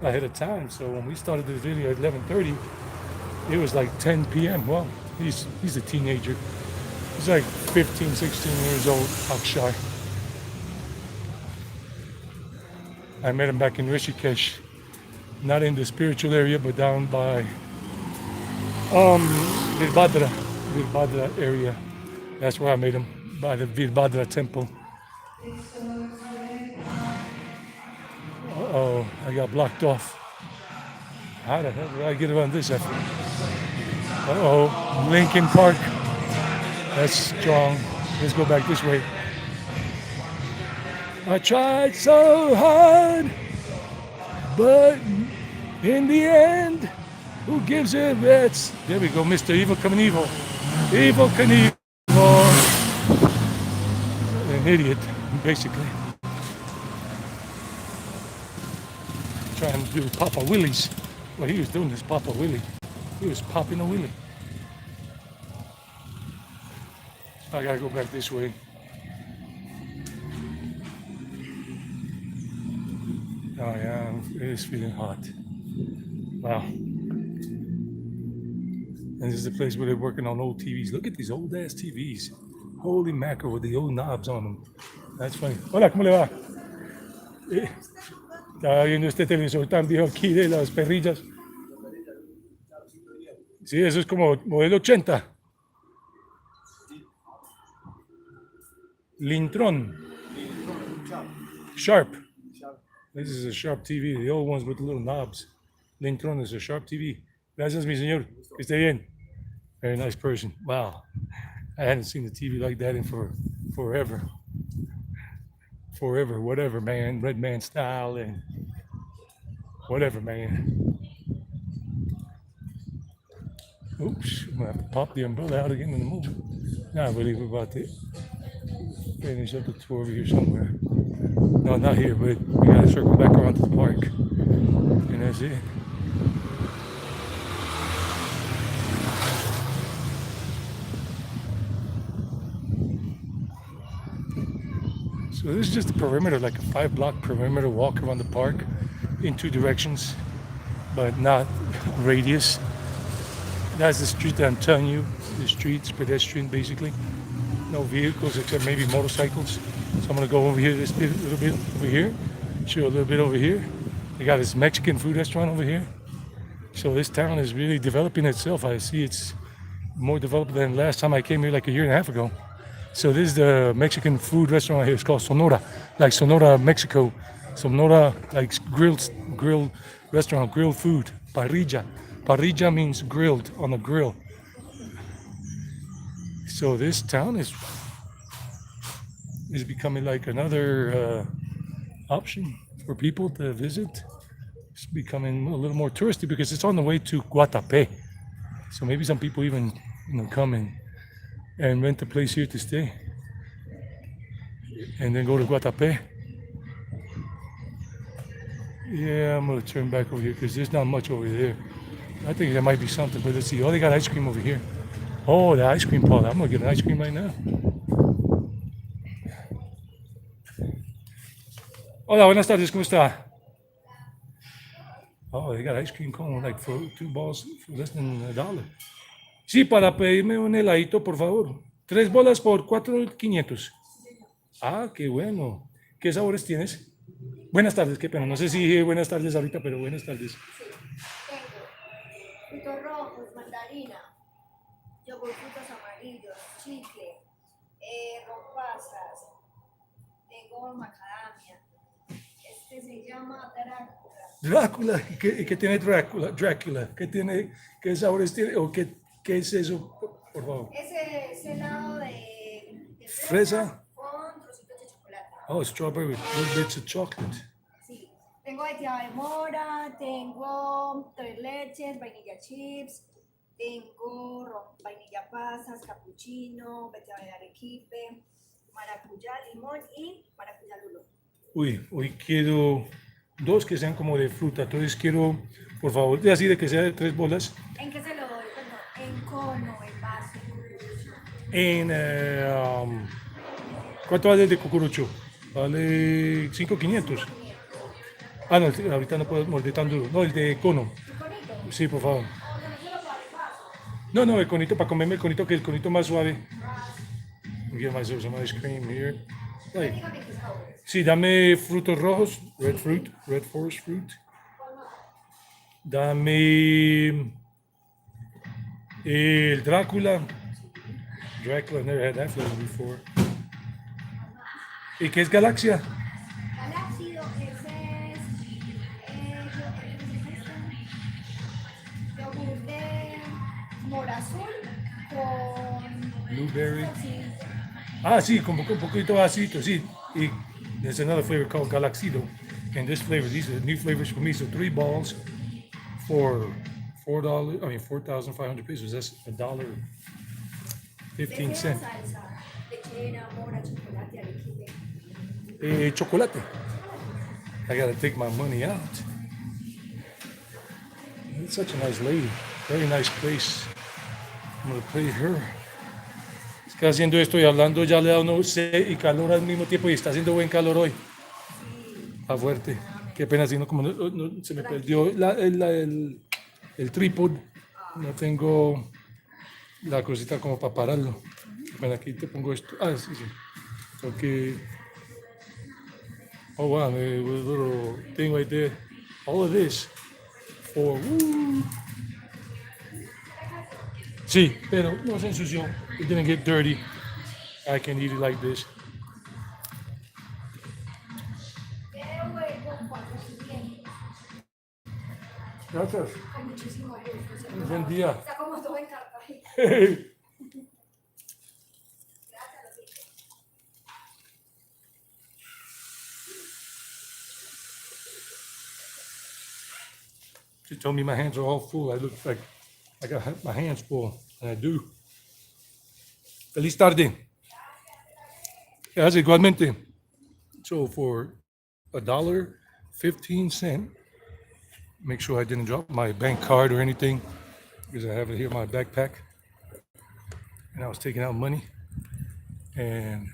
ahead of time. So when we started the video at 11:30, it was like 10 p.m. Well, he's a teenager. He's like 15, 16 years old, Akshay. I met him back in Rishikesh, not in the spiritual area, but down by Virbhadra area. That's where I met him, by the Virbhadra temple. Uh-oh, I got blocked off. How the hell did I get around this effort? Uh-oh, Lincoln Park. That's strong. Let's go back this way. I tried so hard, but in the end, who gives a rat's? There we go, Mr. Evil Knievel. Evil Knievel. An idiot, basically. Trying to do Papa Willie's. Well, he was doing this Papa Willie. He was popping a Willie. I gotta go back this way. Oh yeah, it is feeling hot. Wow. And this is the place where they're working on old TVs. Look at these old ass TVs. Holy mackerel with the old knobs on them. That's funny. Hola, ¿cómo le va? Estaba viendo este televisor tan viejo aquí de las perrillas. Sí, eso es como modelo 80. Lintron. Sharp. This is a Sharp TV. The old ones with the little knobs. Lintron is a Sharp TV. Gracias, mi señor. Que esté bien. Very nice person. Wow. I hadn't seen a TV like that in forever. Forever, whatever, man. Red Man style and whatever, man. Oops, I'm gonna have to pop the umbrella out again in a moment. Nah, I believe we're about to finish up the tour over here somewhere. No, not here, but we gotta circle back around to the park. And that's it. So this is just a perimeter, like a 5 block perimeter walk around the park in 2 directions, but not radius. That's the street that I'm telling you. The street's pedestrian basically. No vehicles except maybe motorcycles. So I'm gonna go over here this bit, little bit over here. Show a little bit over here. They got this Mexican food restaurant over here. So this town is really developing itself. I see it's more developed than last time I came here like a year and a half ago. So this is the Mexican food restaurant here. It's called Sonora, like Sonora, Mexico. Sonora, like grilled restaurant, grilled food. Parrilla. Parrilla means grilled on a grill. So this town is becoming like another option for people to visit. It's becoming a little more touristy because it's on the way to Guatapé. So maybe some people even come and rent a place here to stay, and then go to Guatapé. Yeah, I'm gonna turn back over here because there's not much over there. I think there might be something, but let's see. Oh, they got ice cream over here. Oh, the ice cream parlor. I'm gonna get an ice cream right now. Hola, buenas tardes, ¿cómo está? Oh, they got ice cream cone like for 2 balls for less than $1. Sí, para pedirme un heladito, por favor. 3 bolas por 4.500. Ah, qué bueno. ¿Qué sabores tienes? Buenas tardes, qué pena. No sé si dije buenas tardes ahorita, pero buenas tardes. Tengo frutos rojos, mandarina, yogur frutos amarillos, chicle, rompasas, tengo macadamia. Este se llama Drácula. Drácula, ¿y qué tiene Drácula? ¿Qué sabores tiene? ¿O qué es eso, por favor? Ese es helado de Fresa. con trocitos de chocolate. Oh, strawberry with little bits of chocolate. Sí. Tengo veteada de mora, tengo tres leches, vainilla chips, tengo vainilla pasas, cappuccino, veteada de arequipe, maracuyá, limón y maracuyá lulo. Uy, hoy quiero 2 que sean como de fruta. Entonces quiero, por favor, así de que sea de 3 bolas. ¿En qué se lo doy? Perdón, en cono, en vaso. ¿Cuánto vale el de cucurucho? Vale 5.500. Ah, no, ahorita no puedo morder tan duro. No, el de cono. ¿Conito? Sí, por favor. ¿O no se lo puedo dar en vaso? No, el conito, para comerme el conito, que el conito más suave. Let me get myself some ice cream here. Like, Dígame qué sabor. sí, dame frutos rojos, red forest fruit. Dame el Drácula. I've never had that flavor before. ¿Y qué es Galaxia? Galáxido, ese es yogur de mora azul con Blueberry. sí, Ah, sí, como un poquito ácido, sí. Y there's another flavor called Galaxido. And this flavor, these are new flavors for me. So 3 balls for $4,500 pesos. That's $1.15. salsa, lechera, mora, chocolate, arequipe. Chocolate. I gotta take my money out. It's such a nice lady. Very nice place. I'm gonna pay her. Es que haciendo esto y hablando ya le da uno sed y calor al mismo tiempo y está haciendo buen calor hoy. Está fuerte. Qué pena, si no, como se me perdió el trípode. No tengo la cosita como para pararlo. Bueno, aquí te pongo esto. Ah, sí. Okay. Oh wow, a little thing right there. All of this for Sí, pero no se ensució. It didn't get dirty. I can eat it like this. Gracias. Con muchísimo gusto. Buen día. Está como todo en Cartagena. She told me my hands are all full. I look like I got my hands full, and I do. Feliz tarde. Gracias, igualmente. So for $1.15, make sure I didn't drop my bank card or anything because I have it here in my backpack. And I was taking out money, and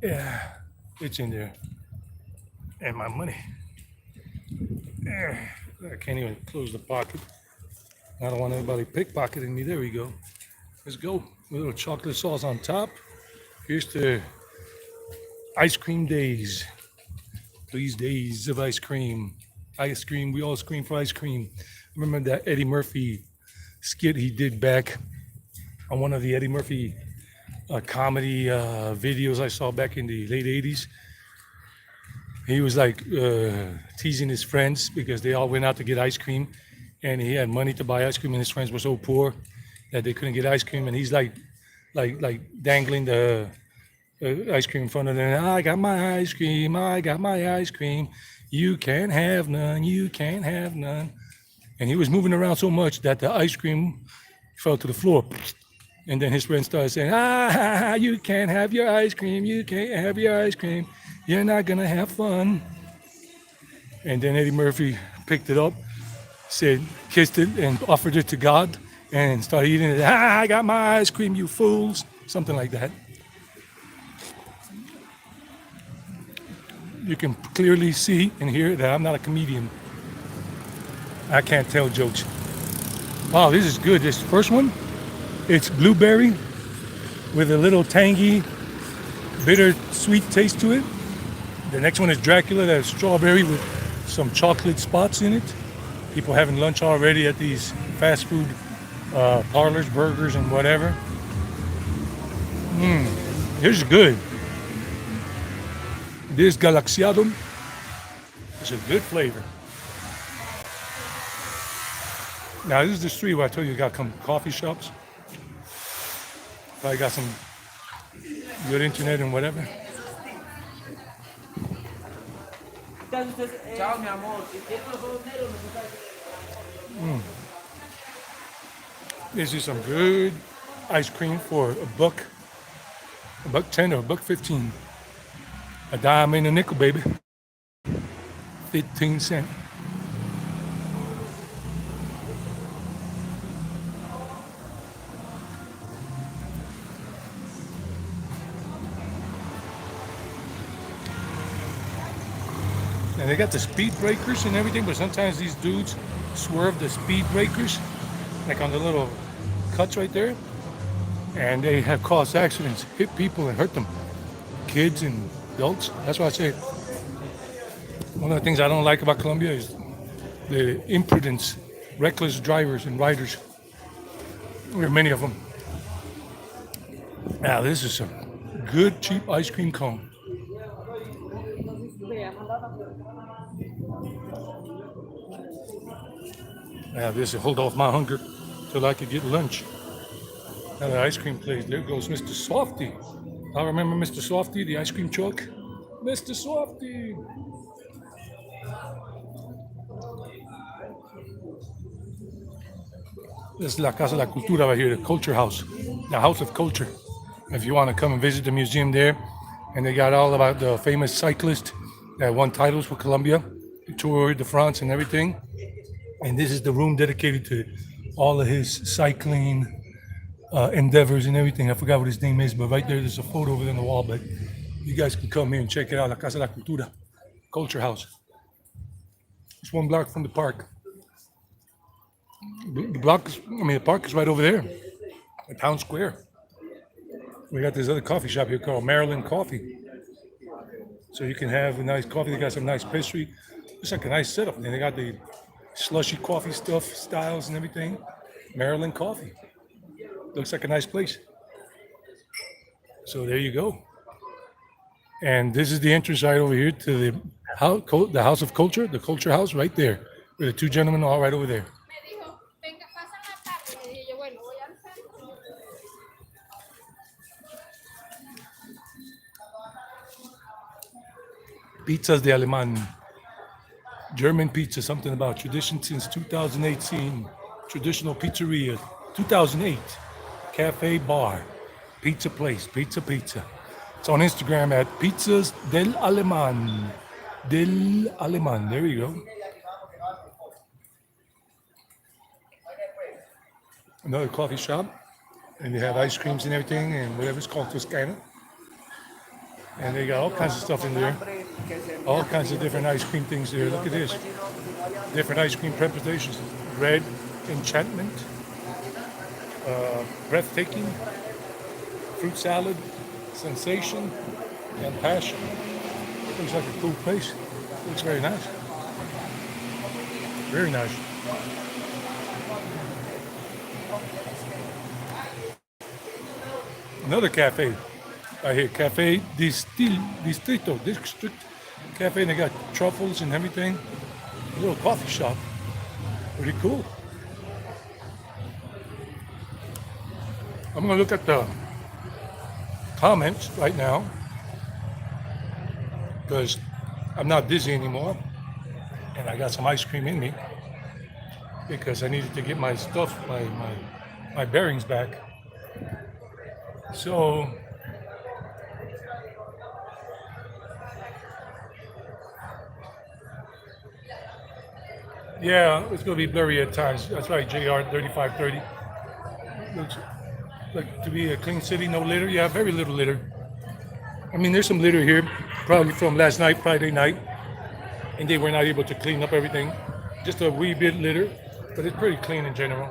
Yeah, it's in there. And my money. Yeah, I can't even close the pocket. I don't want anybody pickpocketing me. There we go. Let's go. A little chocolate sauce on top. Here's the ice cream days. These days of ice cream. Ice cream. We all scream for ice cream. Remember that Eddie Murphy skit he did back on one of the Eddie Murphy comedy videos I saw back in the late 80s? He was like teasing his friends because they all went out to get ice cream and he had money to buy ice cream and his friends were so poor that they couldn't get ice cream and he's like dangling the ice cream in front of them. I got my ice cream. I got my ice cream. You can't have none. You can't have none. And he was moving around so much that the ice cream fell to the floor. And then his friend started saying, you can't have your ice cream. You can't have your ice cream. You're not going to have fun. And then Eddie Murphy picked it up, said, kissed it, and offered it to God and started eating it. I got my ice cream, you fools. Something like that. You can clearly see and hear that I'm not a comedian. I can't tell jokes. Wow, this is good. This first one, it's blueberry with a little tangy, bitter, sweet taste to it. The next one is Dracula, that's strawberry with some chocolate spots in it. People having lunch already at these fast food parlors, burgers, and whatever. Here's good. This Galaxiado is a good flavor. Now this is the street where I told you got some coffee shops. Probably got some good internet and whatever. This is some good ice cream for a buck 10 or a buck 15. A dime and a nickel, baby. 15 cents. And they got the speed breakers and everything, but sometimes these dudes swerve the speed breakers, like on the little cuts right there, and they have caused accidents, hit people and hurt them, kids and adults. That's why I say one of the things I don't like about Colombia is the imprudence, reckless drivers and riders. There are many of them. Now this is some good cheap ice cream cone. Now this will hold off my hunger till I could get lunch. Now the ice cream place, there goes Mr. Softy. I remember Mr. Softy, the ice cream truck. Mr. Softy. This is La Casa de la Cultura right here, the Culture House, the House of Culture. If you want to come and visit the museum there, and they got all about the famous cyclist that won titles for Colombia, the Tour de France and everything. And this is the room dedicated to all of his cycling endeavors and everything. I forgot what his name is, but right there's a photo of it on the wall. But you guys can come here and check it out, La Casa de la Cultura, Culture House. It's 1 block from the park. The park is right over there, at Town Square. We got this other coffee shop here called Maryland Coffee. So you can have a nice coffee. They got some nice pastry. It's like a nice setup. And they got the slushy coffee stuff, styles and everything. Maryland Coffee. Looks like a nice place. So there you go. And this is the entrance right over here to the House of Culture, the Culture House right there. With the two gentlemen all right over there. Pizzas de Alemán. German pizza, something about tradition since 2018. Traditional pizzeria, 2008. Cafe bar, pizza place, pizza. It's on Instagram at Pizzas del Alemán. Del Alemán, there you go. Another coffee shop, and they have ice creams and everything, and whatever it's called, Toscana. And they got all kinds of stuff in there. All kinds of different ice cream things there. Look at this. Different ice cream presentations. Red Enchantment, Breathtaking, Fruit Salad, Sensation, and Passion. Looks like a cool place. Looks very nice. Very nice. Another cafe right here. Cafe Distrito. District Cafe, and they got truffles and everything. A little coffee shop. Pretty cool. I'm gonna look at the comments right now because I'm not dizzy anymore and I got some ice cream in me because I needed to get my stuff, my bearings back. So yeah, it's gonna be blurry at times. That's right, JR 3530. Looks like to be a clean city, no litter. Yeah, very little litter. I mean, there's some litter here, probably from last night, Friday night, and they were not able to clean up everything. Just a wee bit litter, but it's pretty clean in general.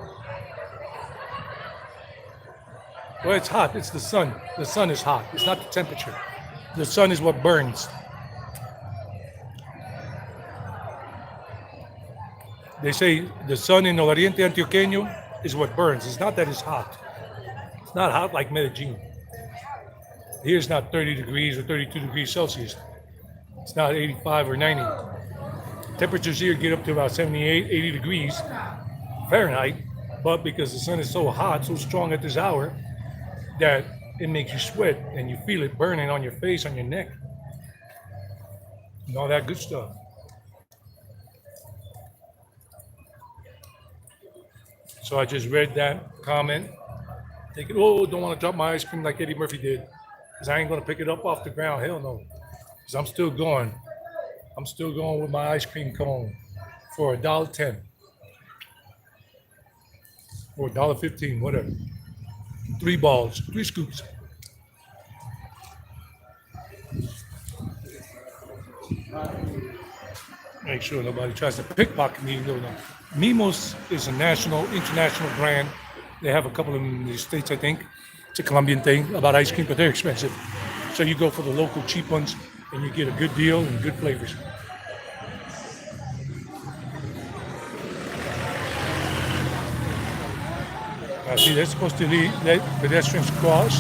Well, it's hot. It's the sun. The sun is hot. It's not the temperature. The sun is what burns. They say the sun in Oriente Antioqueño is what burns. It's not that it's hot. It's not hot like Medellin. Here's not 30 degrees or 32 degrees Celsius. It's not 85 or 90. Temperatures here get up to about 78, 80 degrees Fahrenheit, but because the sun is so hot, so strong at this hour, that it makes you sweat and you feel it burning on your face, on your neck, and all that good stuff. So I just read that comment, thinking, oh, don't want to drop my ice cream like Eddie Murphy did, because I ain't going to pick it up off the ground. Hell no, because I'm still going. I'm still going with my ice cream cone for $1.10 or $1.15, whatever. 3 balls, 3 scoops. Make sure nobody tries to pickpocket me. No. Mimos is a national, international brand. They have a couple of them in the States, I think. It's a Colombian thing about ice cream, but they're expensive. So you go for the local cheap ones and you get a good deal and good flavors. See, they're supposed to let pedestrians cross,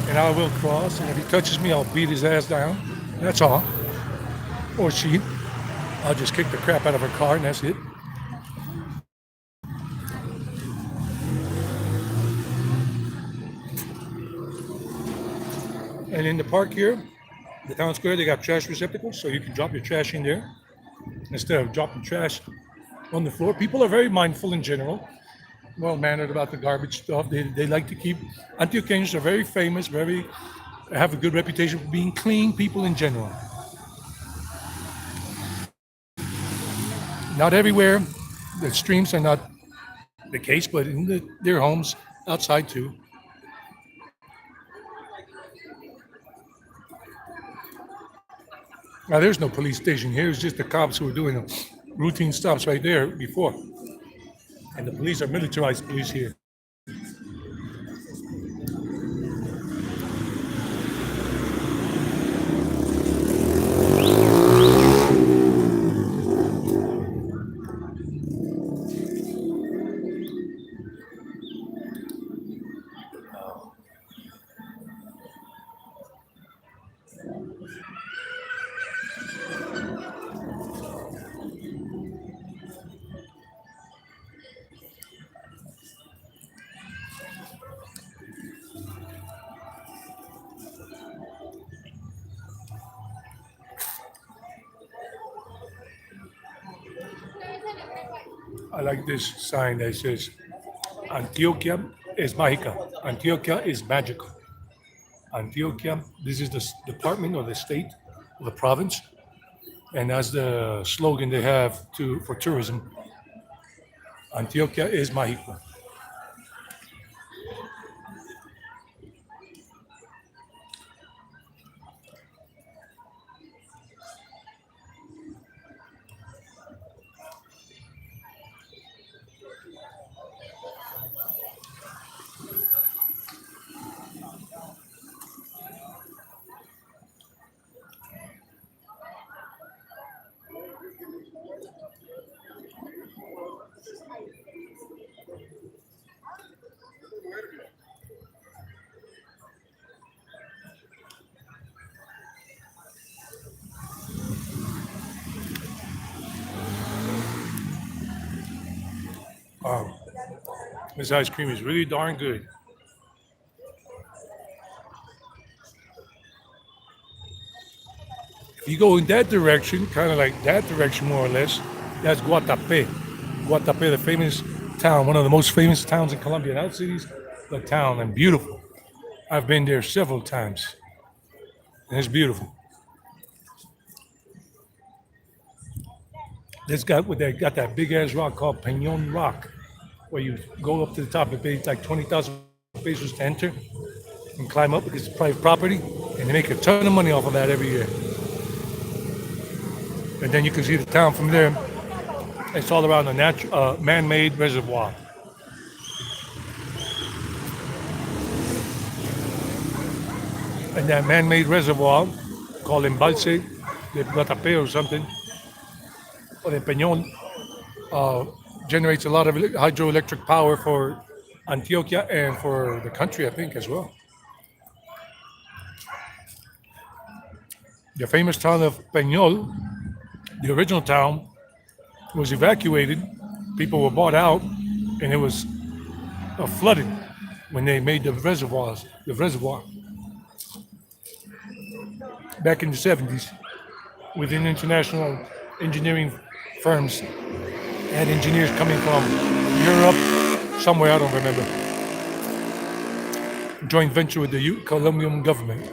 and I will cross, and if he touches me, I'll beat his ass down. That's all. Or she. I'll just kick the crap out of her car, and that's it. And in the park here, the town square, they got trash receptacles, so you can drop your trash in there instead of dropping trash on the floor. People are very mindful in general, well-mannered about the garbage stuff. They like to keep, Antioqueños are very famous, have a good reputation for being clean people in general. Not everywhere, the streams are not the case, but in their homes, outside too. Now there's no police station here, it's just the cops who are doing routine stops right there before. And the police are militarized police here. I like this sign that says, Antioquia es mágica. Antioquia is magical. Antioquia, this is the department or the state or the province. And that's the slogan they have for tourism. Antioquia es mágica. Um, this ice cream is really darn good. If you go in that direction, kind of like that direction more or less, that's Guatapé. Guatapé, the famous town, one of the most famous towns in Colombia. Not cities, but town, and beautiful. I've been there several times, and it's beautiful. It's got that big ass rock called Peñon Rock, where you go up to the top. It pays like 20,000 pesos to enter and climb up because it's private property, and they make a ton of money off of that every year. And then you can see the town from there. It's all around a natural, man-made reservoir. And that man-made reservoir, called Embalse de Guatapé or something, or de Peñon, uh, generates a lot of hydroelectric power for Antioquia and for the country, I think, as well. The famous town of Peñol, the original town, was evacuated. People were bought out, and it was flooded when they made the reservoirs. The reservoir back in the 70s, within international engineering firms, had engineers coming from Europe, somewhere I don't remember. Joint venture with the Colombian government.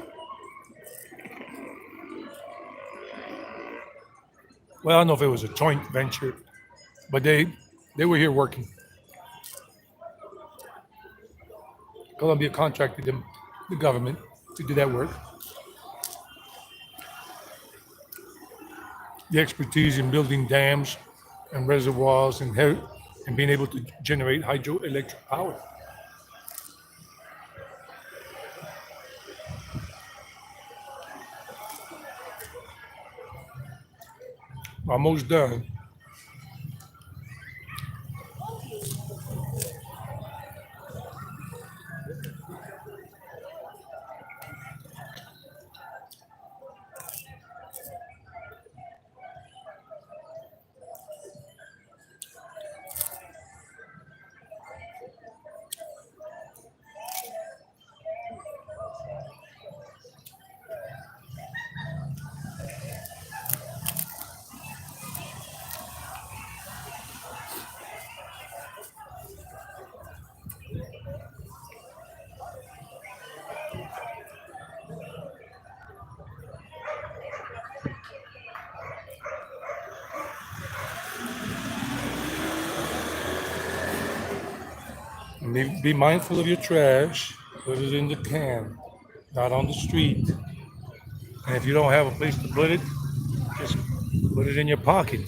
Well, I don't know if it was a joint venture, but they were here working. Colombia contracted them, the government, to do that work. The expertise in building dams and reservoirs and being able to generate hydroelectric power. Almost done. And be mindful of your trash. Put it in the can, not on the street. And if you don't have a place to put it, just put it in your pocket.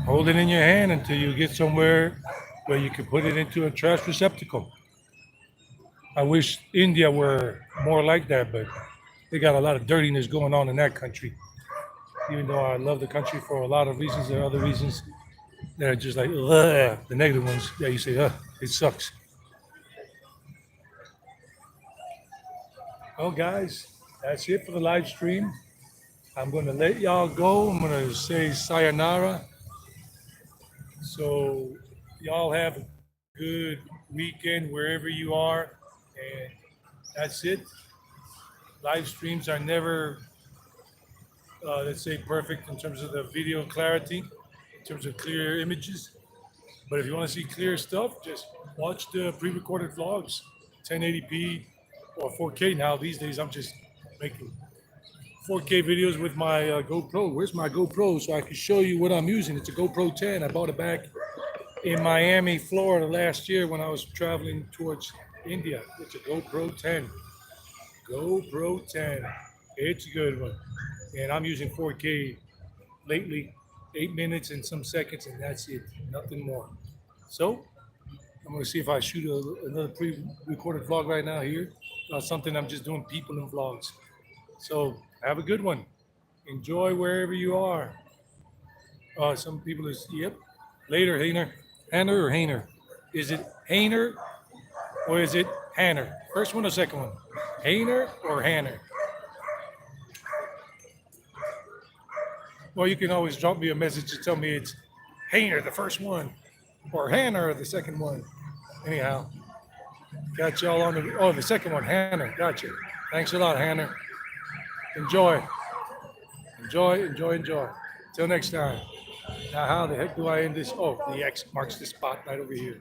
Hold it in your hand until you get somewhere where you can put it into a trash receptacle. I wish India were more like that, but they got a lot of dirtiness going on in that country. Even though I love the country for a lot of reasons, there are other reasons that are just like, ugh, the negative ones that you say, it sucks. Well, guys, that's it for the live stream. I'm going to let y'all go. I'm going to say sayonara. So, y'all have a good weekend wherever you are. And that's it. Live streams are never, let's say, perfect in terms of the video clarity, in terms of clear images. But if you want to see clear stuff, just watch the pre-recorded vlogs, 1080p or 4K. Now these days, I'm just making 4K videos with my GoPro. Where's my GoPro so I can show you what I'm using? It's a GoPro 10. I bought it back in Miami, Florida last year when I was traveling towards India. It's a GoPro 10. GoPro 10. It's a good one. And I'm using 4K lately, 8 minutes and some seconds, and that's it. Nothing more. So I'm going to see if I shoot another pre-recorded vlog right now here. Something I'm just doing people in vlogs. So have a good one. Enjoy wherever you are. Some people is, yep. Later, Hainer. Hanner or Hainer? Is it Hainer or is it Hanner? First one or second one? Hainer or Hanner? Well, you can always drop me a message to tell me it's Hainer, the first one. Or Hannah, the second one. Anyhow, got y'all on the, oh, the second one, Hannah. Gotcha. Thanks a lot, Hannah. Enjoy. Enjoy. Till next time. Now, how the heck do I end this? Oh, the X marks the spot right over here.